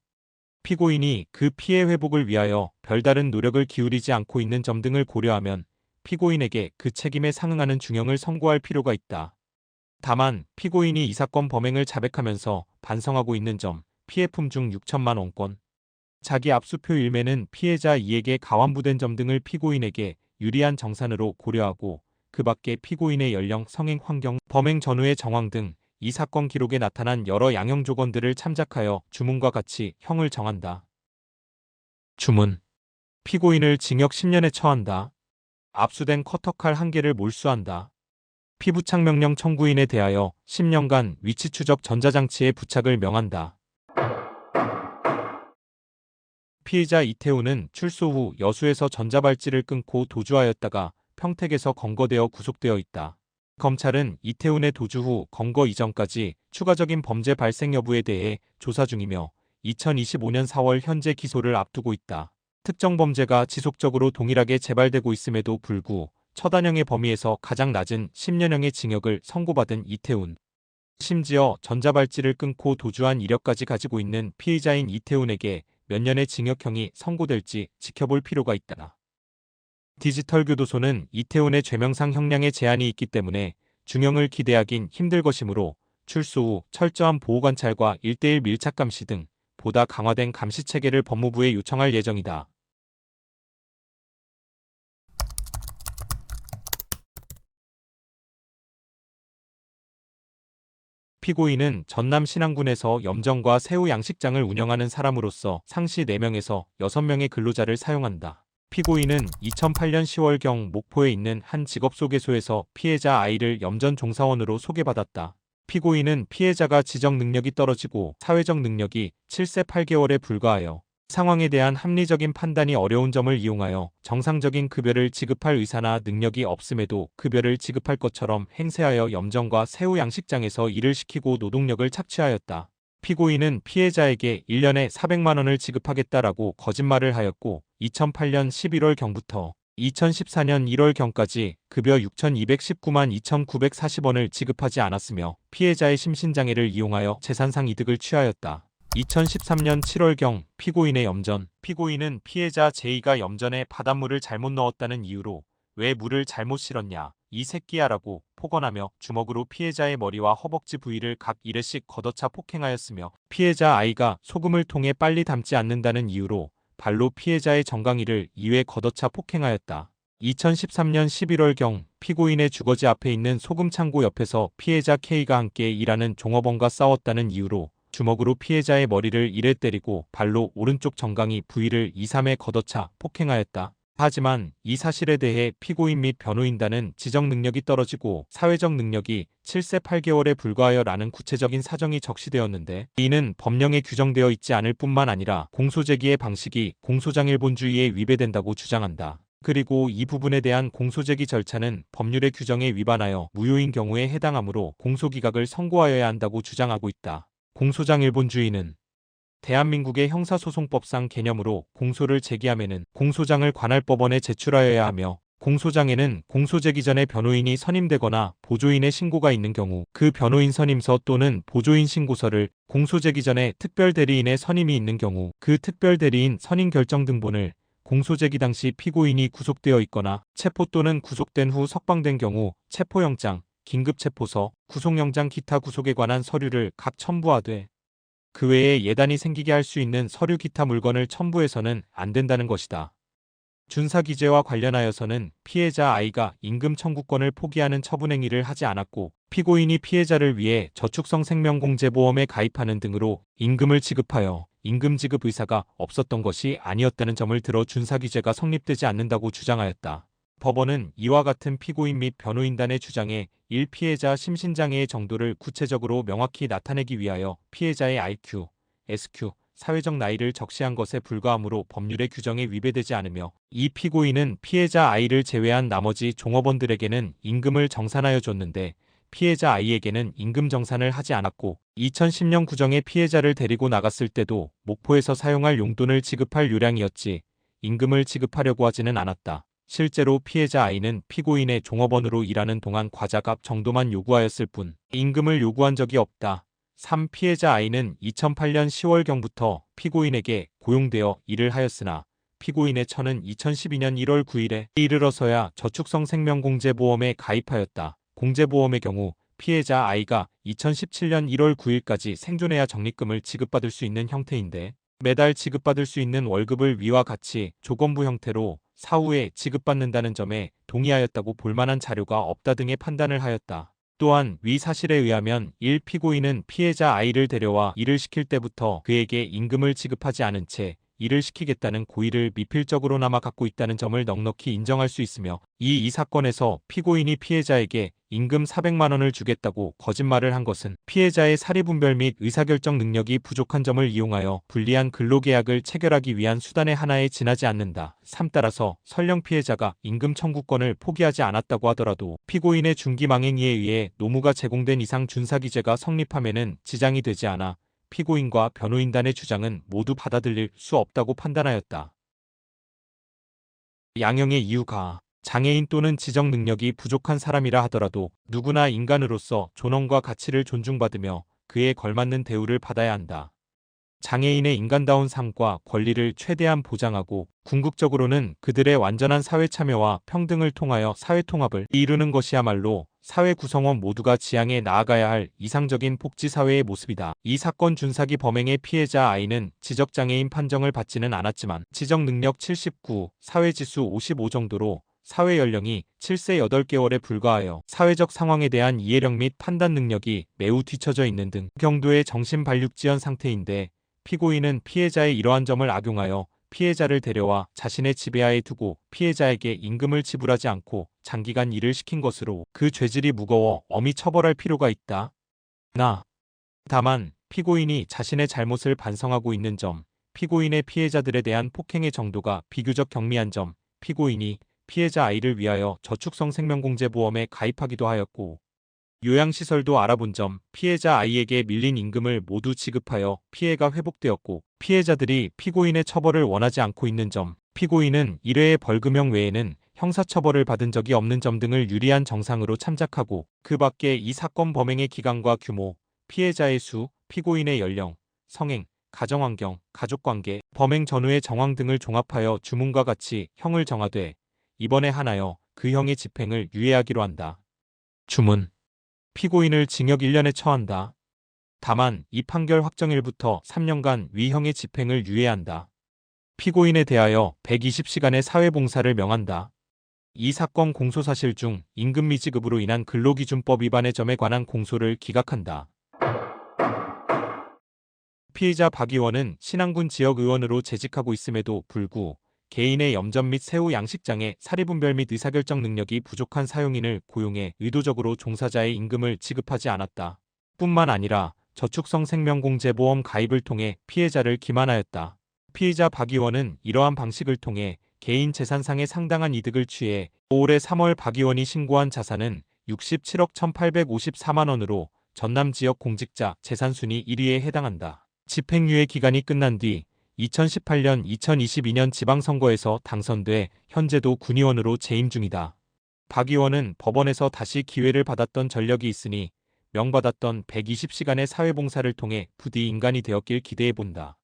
피고인이 그 피해 회복을 위하여 별다른 노력을 기울이지 않고 있는 점 등을 고려하면 피고인에게 그 책임에 상응하는 중형을 선고할 필요가 있다. 다만 피고인이 이 사건 범행을 자백하면서 반성하고 있는 점, 피해품 중 6천만 원권, 자기 압수표 일매는 피해자 이에게 가환부된 점 등을 피고인에게 유리한 정산으로 고려하고 그 밖에 피고인의 연령, 성행 환경, 범행 전후의 정황 등 이 사건 기록에 나타난 여러 양형 조건들을 참작하여 주문과 같이 형을 정한다. 주문. 피고인을 징역 10년에 처한다. 압수된 커터칼 1개를 몰수한다. 피부착 명령 청구인에 대하여 10년간 위치 추적 전자장치의 부착을 명한다. 피의자 이태우는 출소 후 여수에서 전자발찌를 끊고 도주하였다가 평택에서 검거되어 구속되어 있다. 검찰은 이태훈의 도주 후 검거 이전까지 추가적인 범죄 발생 여부에 대해 조사 중이며 2025년 4월 현재 기소를 앞두고 있다. 특정 범죄가 지속적으로 동일하게 재발되고 있음에도 불구 처단형의 범위에서 가장 낮은 10년형의 징역을 선고받은 이태훈. 심지어 전자발찌를 끊고 도주한 이력까지 가지고 있는 피의자인 이태훈에게 몇 년의 징역형이 선고될지 지켜볼 필요가 있다. 디지털 교도소는 이태훈의 죄명상 형량에 제한이 있기 때문에 중형을 기대하긴 힘들 것이므로 출소 후 철저한 보호관찰과 1:1 밀착감시 등 보다 강화된 감시체계를 법무부에 요청할 예정이다. 피고인은 전남 신안군에서 염정과 새우 양식장을 운영하는 사람으로서 상시 4명에서 6명의 근로자를 사용한다. 피고인은 2008년 10월경 목포에 있는 한 직업소개소에서 피해자 아이를 염전 종사원으로 소개받았다. 피고인은 피해자가 지적 능력이 떨어지고 사회적 능력이 7세 8개월에 불과하여 상황에 대한 합리적인 판단이 어려운 점을 이용하여 정상적인 급여를 지급할 의사나 능력이 없음에도 급여를 지급할 것처럼 행세하여 염정과 새우 양식장에서 일을 시키고 노동력을 착취하였다. 피고인은 피해자에게 1년에 400만 원을 지급하겠다라고 거짓말을 하였고 2008년 11월경부터 2014년 1월경까지 급여 6,219만 2,940원을 지급하지 않았으며 피해자의 심신장애를 이용하여 재산상 이득을 취하였다. 2013년 7월경 피고인의 염전. 피고인은 피해자 제이가 염전에 바닷물을 잘못 넣었다는 이유로 왜 물을 잘못 실었냐 이 새끼야라고 폭언하며 주먹으로 피해자의 머리와 허벅지 부위를 각 1회씩 걷어차 폭행하였으며 피해자 아이가 소금을 통에 빨리 담지 않는다는 이유로 발로 피해자의 정강이를 2회 걷어차 폭행하였다. 2013년 11월경 피고인의 주거지 앞에 있는 소금 창고 옆에서 피해자 K가 함께 일하는 종업원과 싸웠다는 이유로 주먹으로 피해자의 머리를 1회 때리고 발로 오른쪽 정강이 부위를 2, 3회 걷어차 폭행하였다. 하지만 이 사실에 대해 피고인 및 변호인단은 지적 능력이 떨어지고 사회적 능력이 7세 8개월에 불과하여 라는 구체적인 사정이 적시되었는데 이는 법령에 규정되어 있지 않을 뿐만 아니라 공소제기의 방식이 공소장일본주의에 위배된다고 주장한다. 그리고 이 부분에 대한 공소제기 절차는 법률의 규정에 위반하여 무효인 경우에 해당하므로 공소기각을 선고하여야 한다고 주장하고 있다. 공소장일본주의는 대한민국의 형사소송법상 개념으로 공소를 제기함에는 공소장을 관할법원에 제출하여야 하며 공소장에는 공소제기 전에 변호인이 선임되거나 보조인의 신고가 있는 경우 그 변호인 선임서 또는 보조인 신고서를 공소제기 전에 특별대리인의 선임이 있는 경우 그 특별대리인 선임 결정 등본을 공소제기 당시 피고인이 구속되어 있거나 체포 또는 구속된 후 석방된 경우 체포영장, 긴급체포서, 구속영장 기타 구속에 관한 서류를 각 첨부하되 그 외에 예단이 생기게 할 수 있는 서류 기타 물건을 첨부해서는 안 된다는 것이다. 준사기재와 관련하여서는 피해자 아이가 임금 청구권을 포기하는 처분행위를 하지 않았고 피고인이 피해자를 위해 저축성 생명공제보험에 가입하는 등으로 임금을 지급하여 임금 지급 의사가 없었던 것이 아니었다는 점을 들어 준사기재가 성립되지 않는다고 주장하였다. 법원은 이와 같은 피고인 및 변호인단의 주장에 1. 피해자 심신장애의 정도를 구체적으로 명확히 나타내기 위하여 피해자의 IQ, SQ, 사회적 나이를 적시한 것에 불과하므로 법률의 규정에 위배되지 않으며 이 피고인은 피해자 아이를 제외한 나머지 종업원들에게는 임금을 정산하여 줬는데 피해자 아이에게는 임금 정산을 하지 않았고 2010년 구정에 피해자를 데리고 나갔을 때도 목포에서 사용할 용돈을 지급할 요량이었지 임금을 지급하려고 하지는 않았다. 실제로 피해자 아이는 피고인의 종업원으로 일하는 동안 과자값 정도만 요구하였을 뿐 임금을 요구한 적이 없다. 3. 피해자 아이는 2008년 10월경부터 피고인에게 고용되어 일을 하였으나 피고인의 처는 2012년 1월 9일에 이르러서야 저축성 생명공제보험에 가입하였다. 공제보험의 경우 피해자 아이가 2017년 1월 9일까지 생존해야 적립금을 지급받을 수 있는 형태인데 매달 지급받을 수 있는 월급을 위와 같이 조건부 형태로 사후에 지급받는다는 점에 동의하였다고 볼만한 자료가 없다 등의 판단을 하였다. 또한 위 사실에 의하면 1. 피고인은 피해자 아이를 데려와 일을 시킬 때부터 그에게 임금을 지급하지 않은 채 일을 시키겠다는 고의를 미필적으로나마 갖고 있다는 점을 넉넉히 인정할 수 있으며 이 사건에서 피고인이 피해자에게 임금 400만 원을 주겠다고 거짓말을 한 것은 피해자의 사리분별 및 의사결정 능력이 부족한 점을 이용하여 불리한 근로계약을 체결하기 위한 수단의 하나에 지나지 않는다. 3. 따라서 설령 피해자가 임금 청구권을 포기하지 않았다고 하더라도 피고인의 중기망행위에 의해 노무가 제공된 이상 준사기재가 성립함에는 지장이 되지 않아 피고인과 변호인단의 주장은 모두 받아들일 수 없다고 판단하였다. 양형의 이유가 장애인 또는 지적 능력이 부족한 사람이라 하더라도 누구나 인간으로서 존엄과 가치를 존중받으며 그에 걸맞는 대우를 받아야 한다. 장애인의 인간다운 삶과 권리를 최대한 보장하고 궁극적으로는 그들의 완전한 사회 참여와 평등을 통하여 사회통합을 이루는 것이야말로 사회 구성원 모두가 지향해 나아가야 할 이상적인 복지사회의 모습이다. 이 사건 준사기 범행의 피해자 아이는 지적장애인 판정을 받지는 않았지만 지적능력 79, 사회지수 55 정도로 사회연령이 7세 8개월에 불과하여 사회적 상황에 대한 이해력 및 판단 능력이 매우 뒤처져 있는 등 경도의 정신발육지연 상태인데 피고인은 피해자의 이러한 점을 악용하여 피해자를 데려와 자신의 지배하에 두고 피해자에게 임금을 지불하지 않고 장기간 일을 시킨 것으로 그 죄질이 무거워 엄히 처벌할 필요가 있다. 다만 피고인이 자신의 잘못을 반성하고 있는 점, 피고인의 피해자들에 대한 폭행의 정도가 비교적 경미한 점, 피고인이 피해자 아이를 위하여 저축성 생명공제보험에 가입하기도 하였고 요양시설도 알아본 점, 피해자 아이에게 밀린 임금을 모두 지급하여 피해가 회복되었고 피해자들이 피고인의 처벌을 원하지 않고 있는 점, 피고인은 1회의 벌금형 외에는 형사처벌을 받은 적이 없는 점 등을 유리한 정상으로 참작하고 그 밖에 이 사건 범행의 기간과 규모, 피해자의 수, 피고인의 연령, 성행, 가정환경, 가족관계, 범행 전후의 정황 등을 종합하여 주문과 같이 형을 정하되 이번에 한하여 그 형의 집행을 유예하기로 한다. 주문. 피고인을 징역 1년에 처한다. 다만 이 판결 확정일부터 3년간 위형의 집행을 유예한다. 피고인에 대하여 120시간의 사회봉사를 명한다. 이 사건 공소사실 중 임금 미지급으로 인한 근로기준법 위반의 점에 관한 공소를 기각한다. 피의자 박 의원은 신안군 지역의원으로 재직하고 있음에도 불구 개인의 염전 및 세후 양식장애, 사리분별 및 의사결정 능력이 부족한 사용인을 고용해 의도적으로 종사자의 임금을 지급하지 않았다. 뿐만 아니라 저축성 생명공제보험 가입을 통해 피해자를 기만하였다. 피의자 박 의원은 이러한 방식을 통해 개인 재산상의 상당한 이득을 취해 올해 3월 박 의원이 신고한 자산은 67억 1,854만 원으로 전남 지역 공직자 재산순위 1위에 해당한다. 집행유예 기간이 끝난 뒤 2018년 2022년 지방선거에서 당선돼 현재도 군의원으로 재임 중이다. 박 의원은 법원에서 다시 기회를 받았던 전력이 있으니 명받았던 120시간의 사회봉사를 통해 부디 인간이 되었길 기대해본다.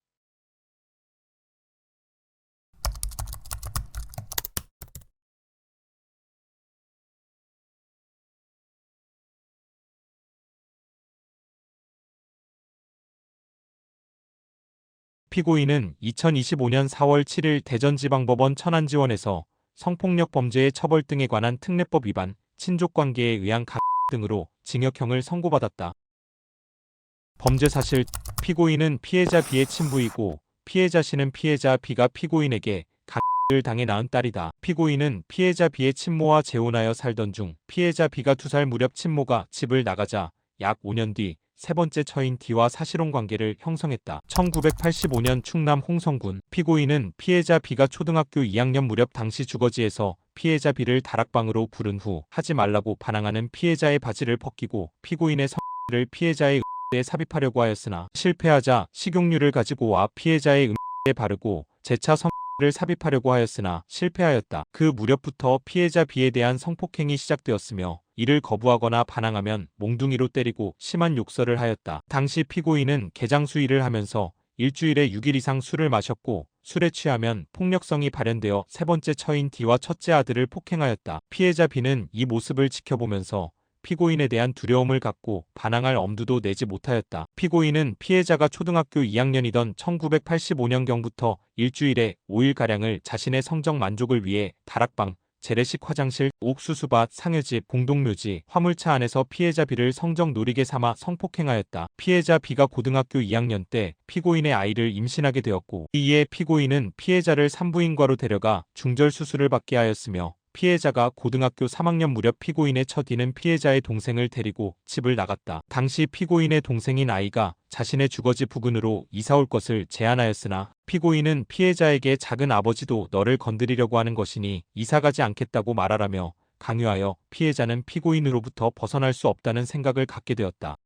피고인은 2025년 4월 7일 대전지방법원 천안지원에서 성폭력 범죄의 처벌 등에 관한 특례법 위반, 친족관계에 의한 각 등으로 징역형을 선고받았다. 범죄 사실, 피고인은 피해자 B의 친부이고 피해자 C는 피해자 B가 피고인에게 을 당해 낳은 딸이다. 피고인은 피해자 B의 친모와 재혼하여 살던 중 피해자 B가 2살 무렵 친모가 집을 나가자 약 5년 뒤 세 번째 처인 D와 사실혼 관계를 형성했다. 1985년 충남 홍성군 피고인은 피해자 B가 초등학교 2학년 무렵 당시 주거지에서 피해자 B를 다락방으로 부른 후 하지 말라고 반항하는 피해자의 바지를 벗기고 피고인의 성를 피해자의 에 삽입하려고 하였으나 실패하자 식용유를 가지고 와 피해자의 에 바르고 재차 성을 삽입하려고 하였으나 실패하였다. 그 무렵부터 피해자 B에 대한 성폭행이 시작되었으며 이를 거부하거나 반항하면 몽둥이로 때리고 심한 욕설을 하였다. 당시 피고인은 개장수일을 하면서 일주일에 6일 이상 술을 마셨고 술에 취하면 폭력성이 발현되어 세 번째 처인 D와 첫째 아들을 폭행하였다. 피해자 B는 이 모습을 지켜보면서 피고인에 대한 두려움을 갖고 반항할 엄두도 내지 못하였다. 피고인은 피해자가 초등학교 2학년이던 1985년경부터 일주일에 5일가량을 자신의 성적 만족을 위해 다락방, 재래식 화장실, 옥수수밭, 상여집, 공동묘지, 화물차 안에서 피해자 B를 성적 놀이개 삼아 성폭행하였다. 피해자 B가 고등학교 2학년 때 피고인의 아이를 임신하게 되었고 이에 피고인은 피해자를 산부인과로 데려가 중절 수술을 받게 하였으며 피해자가 고등학교 3학년 무렵 피고인의 처 D는 피해자의 동생을 데리고 집을 나갔다. 당시 피고인의 동생인 아이가 자신의 주거지 부근으로 이사올 것을 제안하였으나 피고인은 피해자에게 작은 아버지도 너를 건드리려고 하는 것이니 이사가지 않겠다고 말하라며 강요하여 피해자는 피고인으로부터 벗어날 수 없다는 생각을 갖게 되었다.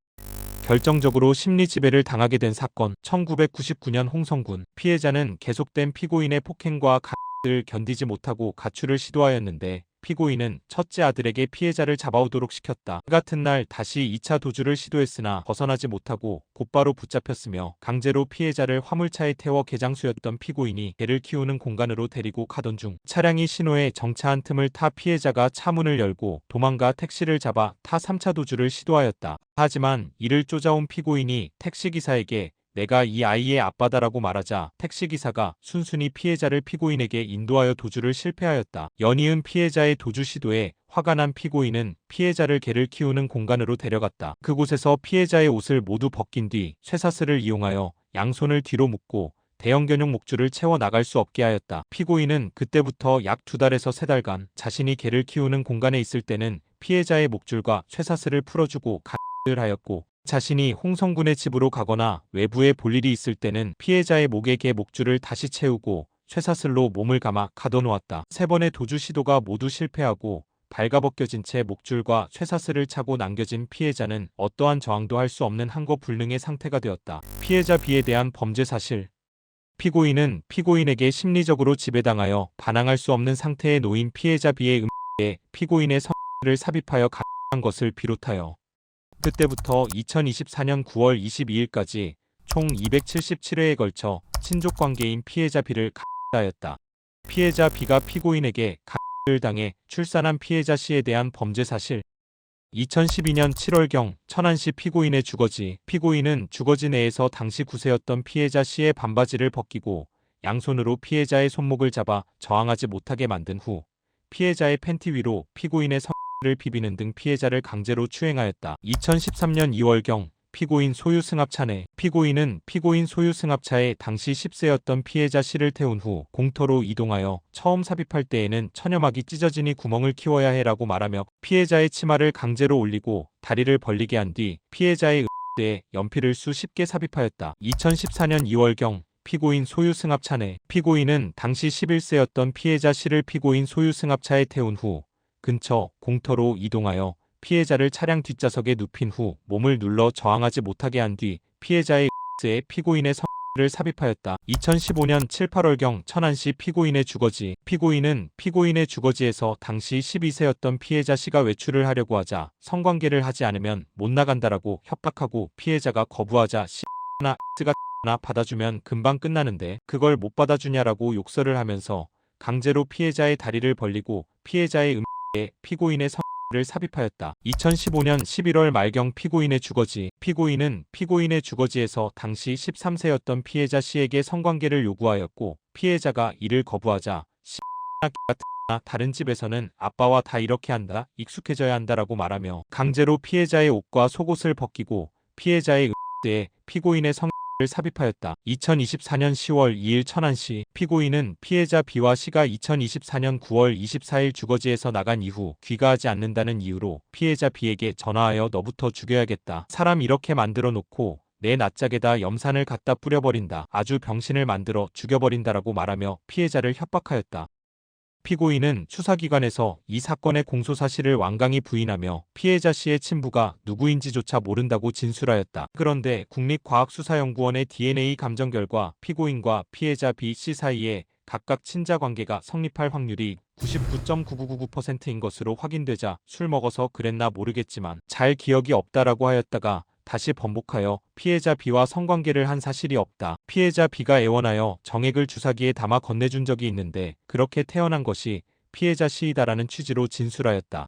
결정적으로 심리지배를 당하게 된 사건. 1999년 홍성군 피해자는 계속된 피고인의 폭행과 을 견디지 못하고 가출을 시도하였는데 피고인은 첫째 아들에게 피해자를 잡아오도록 시켰다. 그 같은 날 다시 2차 도주를 시도했으나 벗어나지 못하고 곧바로 붙잡혔으며 강제로 피해자를 화물차에 태워 개장수였던 피고인이 개를 키우는 공간으로 데리고 가던 중 차량이 신호에 정차한 틈을 타 피해자가 차 문을 열고 도망가 택시를 잡아 타 3차 도주를 시도하였다. 하지만 이를 쫓아온 피고인이 택시기사에게 내가 이 아이의 아빠다라고 말하자 택시기사가 순순히 피해자를 피고인에게 인도하여 도주를 실패하였다. 연이은 피해자의 도주 시도에 화가 난 피고인은 피해자를 개를 키우는 공간으로 데려갔다. 그곳에서 피해자의 옷을 모두 벗긴 뒤 쇠사슬을 이용하여 양손을 뒤로 묶고 대형 견용 목줄을 채워 나갈 수 없게 하였다. 피고인은 그때부터 약 2달에서 3달간 자신이 개를 키우는 공간에 있을 때는 피해자의 목줄과 쇠사슬을 풀어주고 가를 하였고 자신이 홍성군의 집으로 가거나 외부에 볼 일이 있을 때는 피해자의 목에 개 목줄을 다시 채우고 쇠사슬로 몸을 감아 가둬놓았다. 3번의 도주 시도가 모두 실패하고 발가벗겨진 채 목줄과 쇠사슬을 차고 남겨진 피해자는 어떠한 저항도 할 수 없는 한거불능의 상태가 되었다. 피해자 B에 대한 범죄 사실. 피고인은 피고인에게 심리적으로 지배당하여 반항할 수 없는 상태에 놓인 피해자 B의 음에 피고인의 성을 삽입하여 가한 것을 비롯하여 그때부터 2024년 9월 22일까지 총 277회에 걸쳐 친족관계인 피해자 B를 가하였다. 피해자 B가 피고인에게 가를 당해 출산한 피해자 C에 대한 범죄 사실. 2012년 7월경 천안시 피고인의 주거지. 피고인은 주거지 내에서 당시 구세였던 피해자 C의 반바지를 벗기고 양손으로 피해자의 손목을 잡아 저항하지 못하게 만든 후 피해자의 팬티 위로 피고인의 를 비비는 등 피해자를 강제로 추행하였다. 2013년 2월경 피고인 소유 승합차 내 피고인은 피고인 소유 승합차에 당시 10세였던 피해자 C를 태운 후 공터로 이동하여 처음 삽입할 때에는 처녀막이 찢어지니 구멍을 키워야 해라고 말하며 피해자의 치마를 강제로 올리고 다리를 벌리게 한 뒤 피해자의 에 연필을 수십 개 삽입하였다. 2014년 2월경 피고인 소유 승합차 내 피고인은 당시 11세였던 피해자 C를 피고인 소유 승합차에 태운 후 근처 공터로 이동하여 피해자를 차량 뒷좌석에 눕힌 후 몸을 눌러 저항하지 못하게 한 뒤 피해자의 에 피고인의 성을 삽입하였다. 2015년 7, 8월경 천안시 피고인의 주거지. 피고인은 피고인의 주거지에서 당시 12세였던 피해자 C가 외출을 하려고 하자 성관계를 하지 않으면 못 나간다라고 협박하고 피해자가 거부하자 C나 X가 나 받아주면 금방 끝나는데 그걸 못 받아주냐라고 욕설을 하면서 강제로 피해자의 다리를 벌리고 피해자의 피고인의 성을 삽입하였다. 2015년 11월 말경 피고인의 주거지. 피고인은 피고인의 주거지에서 당시 13세였던 피해자 C에게 성관계를 요구하였고 피해자가 이를 거부하자 C나 다른 집에서는 아빠와 다 이렇게 한다, 익숙해져야 한다라고 말하며 강제로 피해자의 옷과 속옷을 벗기고 피해자의 에 피고인의 성을 를 삽입하였다. 2024년 10월 2일 천안시 피고인은 피해자 B와 C가 2024년 9월 24일 주거지에서 나간 이후 귀가하지 않는다는 이유로 피해자 B에게 전화하여 너부터 죽여야겠다. 사람 이렇게 만들어 놓고 내 낯짝에다 염산을 갖다 뿌려버린다. 아주 병신을 만들어 죽여버린다라고 말하며 피해자를 협박하였다. 피고인은 수사기관에서 이 사건의 공소사실을 완강히 부인하며 피해자 C의 친부가 누구인지조차 모른다고 진술하였다. 그런데 국립과학수사연구원의 DNA 감정 결과 피고인과 피해자 B, C 사이에 각각 친자 관계가 성립할 확률이 99.9999%인 것으로 확인되자 술 먹어서 그랬나 모르겠지만 잘 기억이 없다라고 하였다가 다시 번복하여 피해자 B와 성관계를 한 사실이 없다. 피해자 B가 애원하여 정액을 주사기에 담아 건네준 적이 있는데 그렇게 태어난 것이 피해자 C이다라는 취지로 진술하였다.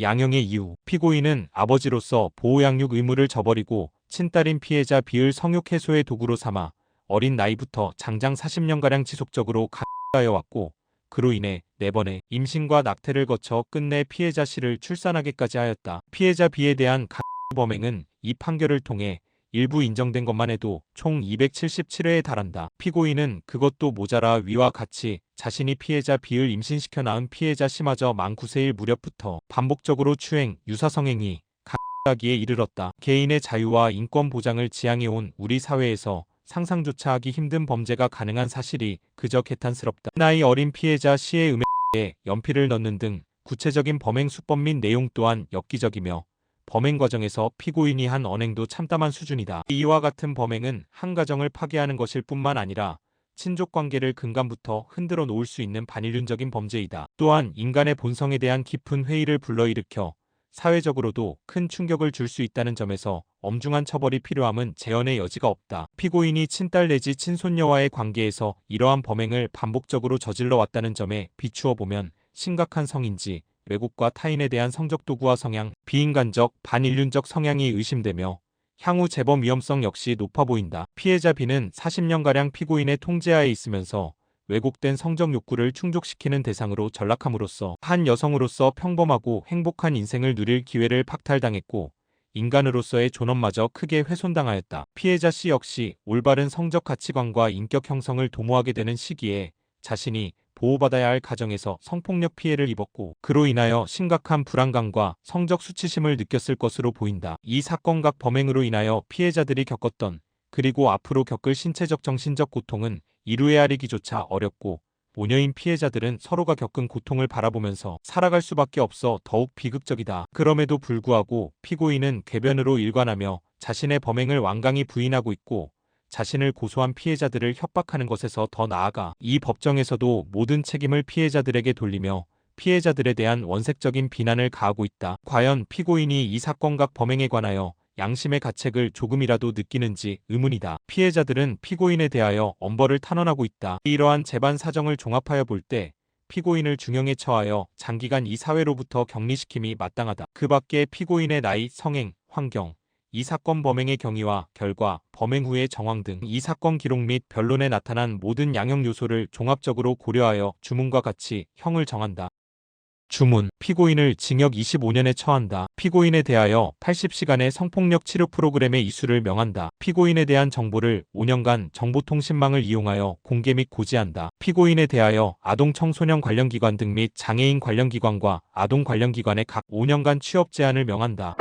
양형의 이유. 피고인은 아버지로서 보호양육 의무를 저버리고 친딸인 피해자 B를 성욕 해소의 도구로 삼아 어린 나이부터 장장 40년가량 지속적으로 가해하여 왔고 그로 인해 4번의 임신과 낙태를 거쳐 끝내 피해자 C를 출산하게까지 하였다. 피해자 B에 대한 범행은 이 판결을 통해 일부 인정된 것만 해도 총 277회에 달한다. 피고인은 그것도 모자라 위와 같이 자신이 피해자 B를 임신시켜 낳은 피해자 C마저 만 9세일 무렵부터 반복적으로 추행, 유사성행위, 가하기에 이르렀다. 개인의 자유와 인권 보장을 지향해온 우리 사회에서 상상조차 하기 힘든 범죄가 가능한 사실이 그저 개탄스럽다. 나이 어린 피해자 C의 음해에 연필을 넣는 등 구체적인 범행 수법 및 내용 또한 엽기적이며 범행 과정에서 피고인이 한 언행도 참담한 수준이다. 이와 같은 범행은 한 가정을 파괴하는 것일 뿐만 아니라 친족관계를 근간부터 흔들어 놓을 수 있는 반인륜적인 범죄이다. 또한 인간의 본성에 대한 깊은 회의를 불러일으켜 사회적으로도 큰 충격을 줄 수 있다는 점에서 엄중한 처벌이 필요함은 재현의 여지가 없다. 피고인이 친딸 내지 친손녀와의 관계에서 이러한 범행을 반복적으로 저질러 왔다는 점에 비추어 보면 심각한 성인지 외국과 타인에 대한 성적 도구와 성향, 비인간적, 반인륜적 성향이 의심되며 향후 재범 위험성 역시 높아 보인다. 피해자 B는 40년가량 피고인의 통제하에 있으면서 왜곡된 성적 욕구를 충족시키는 대상으로 전락함으로써 한 여성으로서 평범하고 행복한 인생을 누릴 기회를 박탈당했고 인간으로서의 존엄마저 크게 훼손당하였다. 피해자 C 역시 올바른 성적 가치관과 인격 형성을 도모하게 되는 시기에 자신이 보호받아야 할 가정에서 성폭력 피해를 입었고 그로 인하여 심각한 불안감과 성적 수치심을 느꼈을 것으로 보인다. 이 사건각 범행으로 인하여 피해자들이 겪었던 그리고 앞으로 겪을 신체적 정신적 고통은 이루 헤아리기조차 어렵고 모녀인 피해자들은 서로가 겪은 고통을 바라보면서 살아갈 수밖에 없어 더욱 비극적이다. 그럼에도 불구하고 피고인은 궤변으로 일관하며 자신의 범행을 완강히 부인하고 있고 자신을 고소한 피해자들을 협박하는 것에서 더 나아가 이 법정에서도 모든 책임을 피해자들에게 돌리며 피해자들에 대한 원색적인 비난을 가하고 있다. 과연 피고인이 이 사건각 범행에 관하여 양심의 가책을 조금이라도 느끼는지 의문이다. 피해자들은 피고인에 대하여 엄벌을 탄원하고 있다. 이러한 재반 사정을 종합하여 볼 때 피고인을 중형에 처하여 장기간 이 사회로부터 격리시킴이 마땅하다. 그 밖에 피고인의 나이, 성행, 환경, 이 사건 범행의 경위와 결과, 범행 후의 정황 등 이 사건 기록 및 변론에 나타난 모든 양형 요소를 종합적으로 고려하여 주문과 같이 형을 정한다. 주문. 피고인을 징역 25년에 처한다. 피고인에 대하여 80시간의 성폭력 치료 프로그램의 이수를 명한다. 피고인에 대한 정보를 5년간 정보통신망을 이용하여 공개 및 고지한다. 피고인에 대하여 아동 청소년 관련 기관 등 및 장애인 관련 기관과 아동 관련 기관에 각 5년간 취업 제한을 명한다.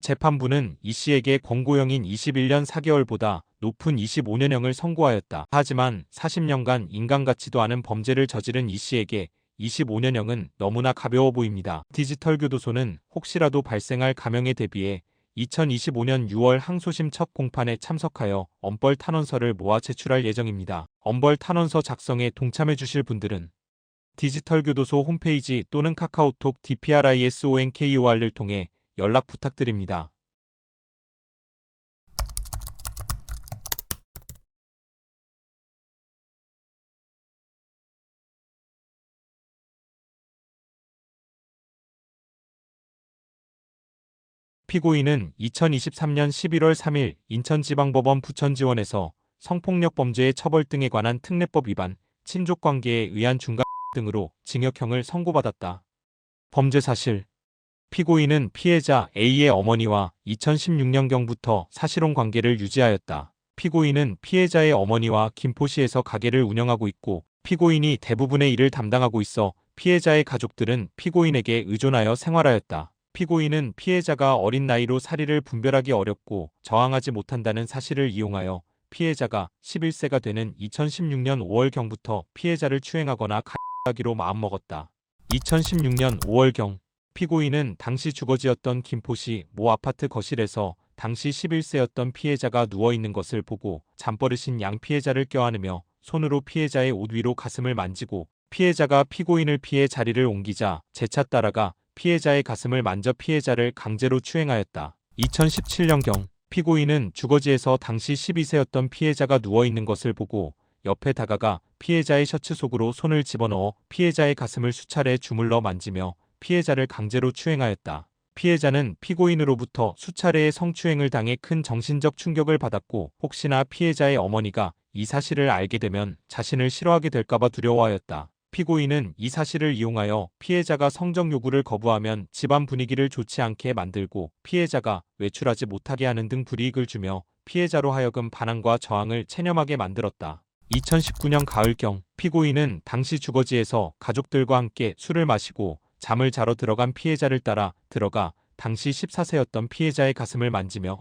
재판부는 이 씨에게 권고형인 21년 4개월보다 높은 25년형을 선고하였다. 하지만 40년간 인간같지도 않은 범죄를 저지른 이 씨에게 25년형은 너무나 가벼워 보입니다. 디지털 교도소는 혹시라도 발생할 감형에 대비해 2025년 6월 항소심 첫 공판에 참석하여 엄벌 탄원서를 모아 제출할 예정입니다. 엄벌 탄원서 작성에 동참해 주실 분들은 디지털 교도소 홈페이지 또는 카카오톡 DPRISONKOR을 통해 연락 부탁드립니다. 피고인은 2023년 11월 3일 인천지방법원 부천지원에서 성폭력 범죄의 처벌 등에 관한 특례법 위반, 친족관계에 의한 중간 등으로 징역형을 선고받았다. 범죄 사실 피고인은 피해자 A의 어머니와 2016년경부터 사실혼 관계를 유지하였다. 피고인은 피해자의 어머니와 김포시에서 가게를 운영하고 있고 피고인이 대부분의 일을 담당하고 있어 피해자의 가족들은 피고인에게 의존하여 생활하였다. 피고인은 피해자가 어린 나이로 사리를 분별하기 어렵고 저항하지 못한다는 사실을 이용하여 피해자가 11세가 되는 2016년 5월경부터 피해자를 추행하거나 가하기로 마음먹었다. 2016년 5월경 피고인은 당시 주거지였던 김포시 모 아파트 거실에서 당시 11세였던 피해자가 누워있는 것을 보고 잠버릇인 양 피해자를 껴안으며 손으로 피해자의 옷 위로 가슴을 만지고 피해자가 피고인을 피해 자리를 옮기자 재차 따라가 피해자의 가슴을 만져 피해자를 강제로 추행하였다. 2017년경 피고인은 주거지에서 당시 12세였던 피해자가 누워있는 것을 보고 옆에 다가가 피해자의 셔츠 속으로 손을 집어넣어 피해자의 가슴을 수차례 주물러 만지며 피해자를 강제로 추행하였다. 피해자는 피고인으로부터 수차례의 성추행을 당해 큰 정신적 충격을 받았고 혹시나 피해자의 어머니가 이 사실을 알게 되면 자신을 싫어하게 될까봐 두려워하였다. 피고인은 이 사실을 이용하여 피해자가 성적 요구를 거부하면 집안 분위기를 좋지 않게 만들고 피해자가 외출하지 못하게 하는 등 불이익을 주며 피해자로 하여금 반항과 저항을 체념하게 만들었다. 2019년 가을경 피고인은 당시 주거지에서 가족들과 함께 술을 마시고 잠을 자러 들어간 피해자를 따라 들어가 당시 14세였던 피해자의 가슴을 만지며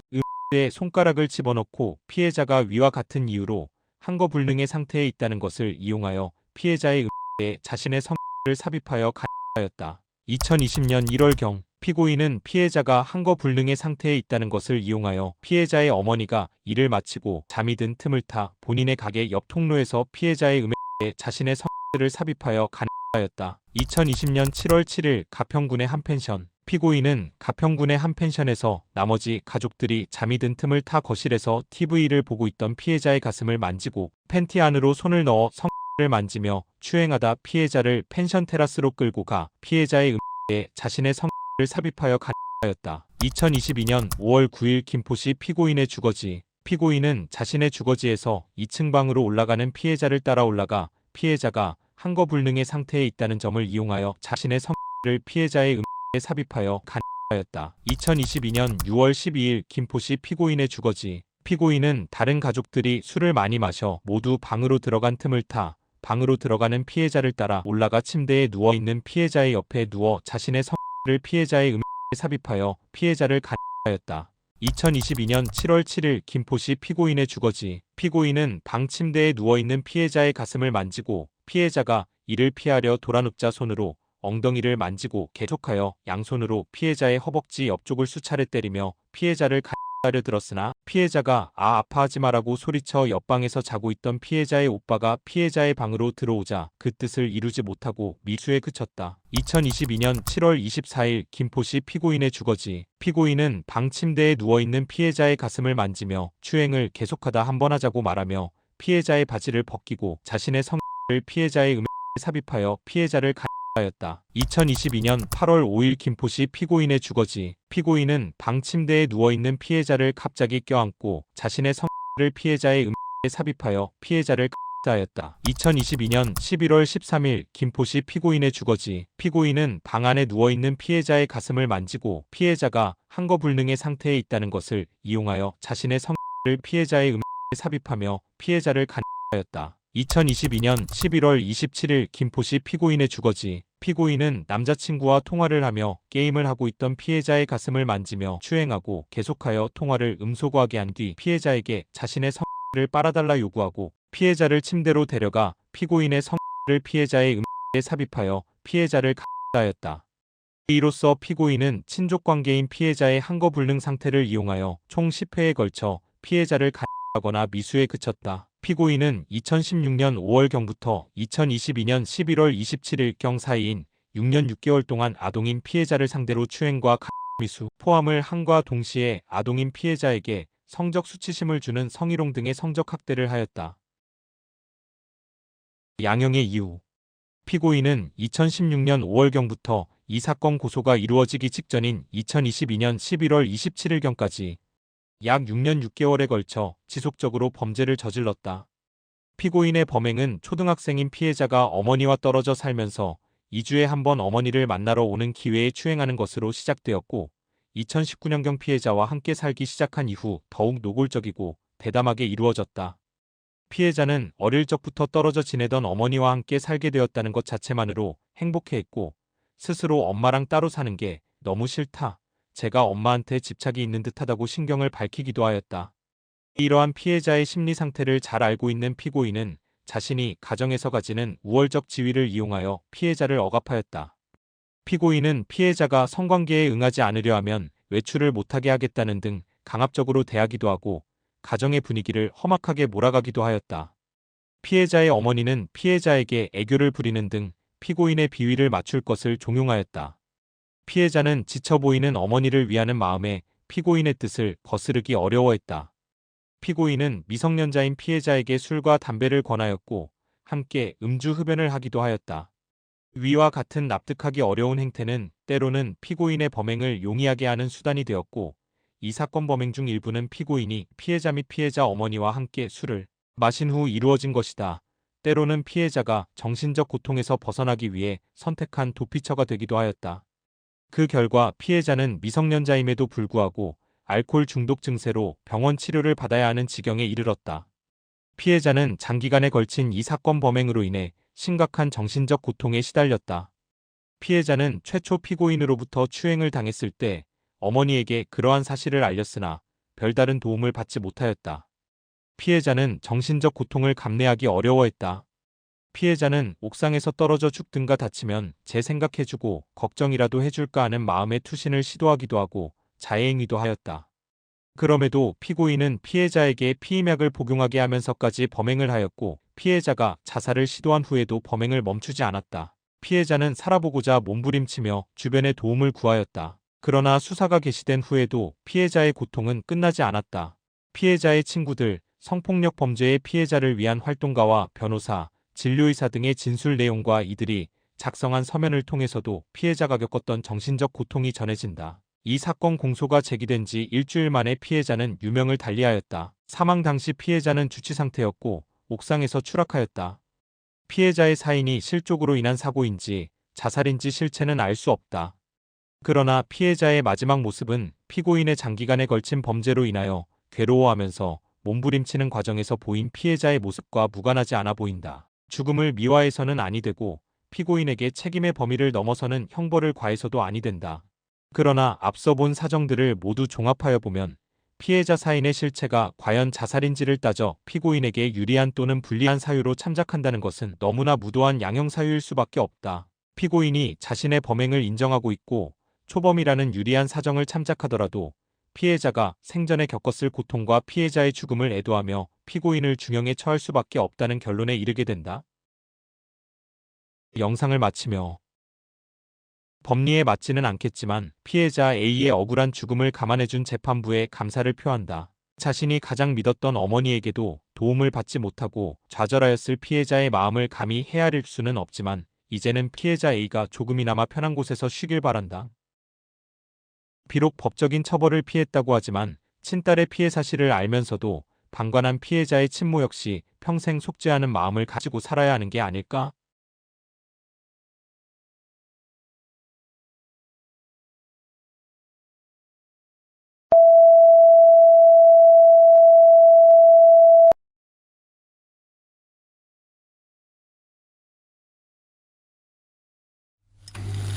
에 손가락을 집어넣고 피해자가 위와 같은 이유로 한거불능의 상태에 있다는 것을 이용하여 피해자의 에 자신의 성을 삽입하여 가하였다. 2020년 1월경 피고인은 피해자가 한거불능의 상태에 있다는 것을 이용하여 피해자의 어머니가 일을 마치고 잠이 든 틈을 타 본인의 가게 옆 통로에서 피해자의 에 자신의 성을 삽입하여 가하였다. 2020년 7월 7일 가평군의 한 펜션 피고인은 가평군의 한 펜션에서 나머지 가족들이 잠이 든 틈을 타 거실에서 TV를 보고 있던 피해자의 가슴을 만지고 팬티 안으로 손을 넣어 성을 만지며 추행하다 피해자를 펜션 테라스로 끌고 가 피해자의 에 자신의 성을 삽입하여 가하였다. 2022년 5월 9일 김포시 피고인의 주거지 피고인은 자신의 주거지에서 2층 방으로 올라가는 피해자를 따라 올라가 피해자가 한거불능의 상태에 있다는 점을 이용하여 자신의 성을 피해자의 에 삽입하여 가하였다. 2022년 6월 12일 김포시 피고인의 주거지 피고인은 다른 가족들이 술을 많이 마셔 모두 방으로 들어간 틈을 타 방으로 들어가는 피해자를 따라 올라가 침대에 누워있는 피해자의 옆에 누워 자신의 성을 피해자의 에 삽입하여 피해자를 가하였다. 2022년 7월 7일 김포시 피고인의 주거지 피고인은 방 침대에 누워있는 피해자의 가슴을 만지고 피해자가 이를 피하려 돌아눕자 손으로 엉덩이를 만지고 계속하여 양손으로 피해자의 허벅지 옆쪽을 수차례 때리며 피해자를 가하려 들었으나 피해자가 아파하지 마라고 소리쳐 옆방에서 자고 있던 피해자의 오빠가 피해자의 방으로 들어오자 그 뜻을 이루지 못하고 미수에 그쳤다. 2022년 7월 24일 김포시 피고인의 주거지 피고인은 방 침대에 누워있는 피해자의 가슴을 만지며 추행을 계속하다 한 번 하자고 말하며 피해자의 바지를 벗기고 자신의 성을 피해자의 삽입하여 피해자를 가하였다. 2022년 8월 5일 김포시 피고인의 주거지 피고인은 방 침대에 누워있는 피해자를 갑자기 껴안고 자신의 성을 피해자의 삽입하여 피해자를 가하였다. 2022년 11월 13일 김포시 피고인의 주거지 피고인은 방 안에 누워있는 피해자의 가슴을 만지고 피해자가 한거불능의 상태에 있다는 것을 이용하여 자신의 성을 피해자의 삽입하며 피해자를 가하였다. 2022년 11월 27일 김포시 피고인의 주거지 피고인은 남자친구와 통화를 하며 게임을 하고 있던 피해자의 가슴을 만지며 추행하고 계속하여 통화를 음소거하게 한 뒤 피해자에게 자신의 성을 빨아달라 요구하고 피해자를 침대로 데려가 피고인의 성을 피해자의 에 삽입하여 피해자를 가하였다. 이로써 피고인은 친족관계인 피해자의 한거불능 상태를 이용하여 총 10회에 걸쳐 피해자를 가하거나 미수에 그쳤다. 피고인은 2016년 5월경부터 2022년 11월 27일경 사이인 6년 6개월 동안 아동인 피해자를 상대로 추행과 미수, 포함을 함과 동시에 아동인 피해자에게 성적 수치심을 주는 성희롱 등의 성적 학대를 하였다. 양형의 이유 피고인은 2016년 5월경부터 이 사건 고소가 이루어지기 직전인 2022년 11월 27일경까지 약 6년 6개월에 걸쳐 지속적으로 범죄를 저질렀다. 피고인의 범행은 초등학생인 피해자가 어머니와 떨어져 살면서 2주에 한 번 어머니를 만나러 오는 기회에 추행하는 것으로 시작되었고 2019년경 피해자와 함께 살기 시작한 이후 더욱 노골적이고 대담하게 이루어졌다. 피해자는 어릴 적부터 떨어져 지내던 어머니와 함께 살게 되었다는 것 자체만으로 행복해했고 스스로 엄마랑 따로 사는 게 너무 싫다. 제가 엄마한테 집착이 있는 듯하다고 신경을 밝히기도 하였다. 이러한 피해자의 심리 상태를 잘 알고 있는 피고인은 자신이 가정에서 가지는 우월적 지위를 이용하여 피해자를 억압하였다. 피고인은 피해자가 성관계에 응하지 않으려 하면 외출을 못하게 하겠다는 등 강압적으로 대하기도 하고 가정의 분위기를 험악하게 몰아가기도 하였다. 피해자의 어머니는 피해자에게 애교를 부리는 등 피고인의 비위를 맞출 것을 종용하였다. 피해자는 지쳐 보이는 어머니를 위하는 마음에 피고인의 뜻을 거스르기 어려워했다. 피고인은 미성년자인 피해자에게 술과 담배를 권하였고 함께 음주 흡연을 하기도 하였다. 위와 같은 납득하기 어려운 행태는 때로는 피고인의 범행을 용이하게 하는 수단이 되었고 이 사건 범행 중 일부는 피고인이 피해자 및 피해자 어머니와 함께 술을 마신 후 이루어진 것이다. 때로는 피해자가 정신적 고통에서 벗어나기 위해 선택한 도피처가 되기도 하였다. 그 결과 피해자는 미성년자임에도 불구하고 알코올 중독 증세로 병원 치료를 받아야 하는 지경에 이르렀다. 피해자는 장기간에 걸친 이 사건 범행으로 인해 심각한 정신적 고통에 시달렸다. 피해자는 최초 피고인으로부터 추행을 당했을 때 어머니에게 그러한 사실을 알렸으나 별다른 도움을 받지 못하였다. 피해자는 정신적 고통을 감내하기 어려워했다. 피해자는 옥상에서 떨어져 죽든가 다치면 재생각해주고 걱정이라도 해줄까 하는 마음의 투신을 시도하기도 하고 자해행위도 하였다. 그럼에도 피고인은 피해자에게 피임약을 복용하게 하면서까지 범행을 하였고 피해자가 자살을 시도한 후에도 범행을 멈추지 않았다. 피해자는 살아보고자 몸부림치며 주변의 도움을 구하였다. 그러나 수사가 개시된 후에도 피해자의 고통은 끝나지 않았다. 피해자의 친구들, 성폭력 범죄의 피해자를 위한 활동가와 변호사, 진료의사 등의 진술 내용과 이들이 작성한 서면을 통해서도 피해자가 겪었던 정신적 고통이 전해진다. 이 사건 공소가 제기된 지 일주일 만에 피해자는 유명을 달리하였다. 사망 당시 피해자는 주치 상태였고 옥상에서 추락하였다. 피해자의 사인이 실족으로 인한 사고인지 자살인지 실체는 알 수 없다. 그러나 피해자의 마지막 모습은 피고인의 장기간에 걸친 범죄로 인하여 괴로워하면서 몸부림치는 과정에서 보인 피해자의 모습과 무관하지 않아 보인다. 죽음을 미화해서는 아니 되고 피고인에게 책임의 범위를 넘어서는 형벌을 과해서도 아니 된다. 그러나 앞서 본 사정들을 모두 종합하여 보면 피해자 사인의 실체가 과연 자살인지를 따져 피고인에게 유리한 또는 불리한 사유로 참작한다는 것은 너무나 무도한 양형사유일 수밖에 없다. 피고인이 자신의 범행을 인정하고 있고 초범이라는 유리한 사정을 참작하더라도 피해자가 생전에 겪었을 고통과 피해자의 죽음을 애도하며 피고인을 중형에 처할 수밖에 없다는 결론에 이르게 된다. 영상을 마치며 법리에 맞지는 않겠지만 피해자 A의 억울한 죽음을 감안해준 재판부에 감사를 표한다. 자신이 가장 믿었던 어머니에게도 도움을 받지 못하고 좌절하였을 피해자의 마음을 감히 헤아릴 수는 없지만 이제는 피해자 A가 조금이나마 편한 곳에서 쉬길 바란다. 비록 법적인 처벌을 피했다고 하지만 친딸의 피해 사실을 알면서도 방관한 피해자의 친모 역시 평생 속죄하는 마음을 가지고 살아야 하는 게 아닐까?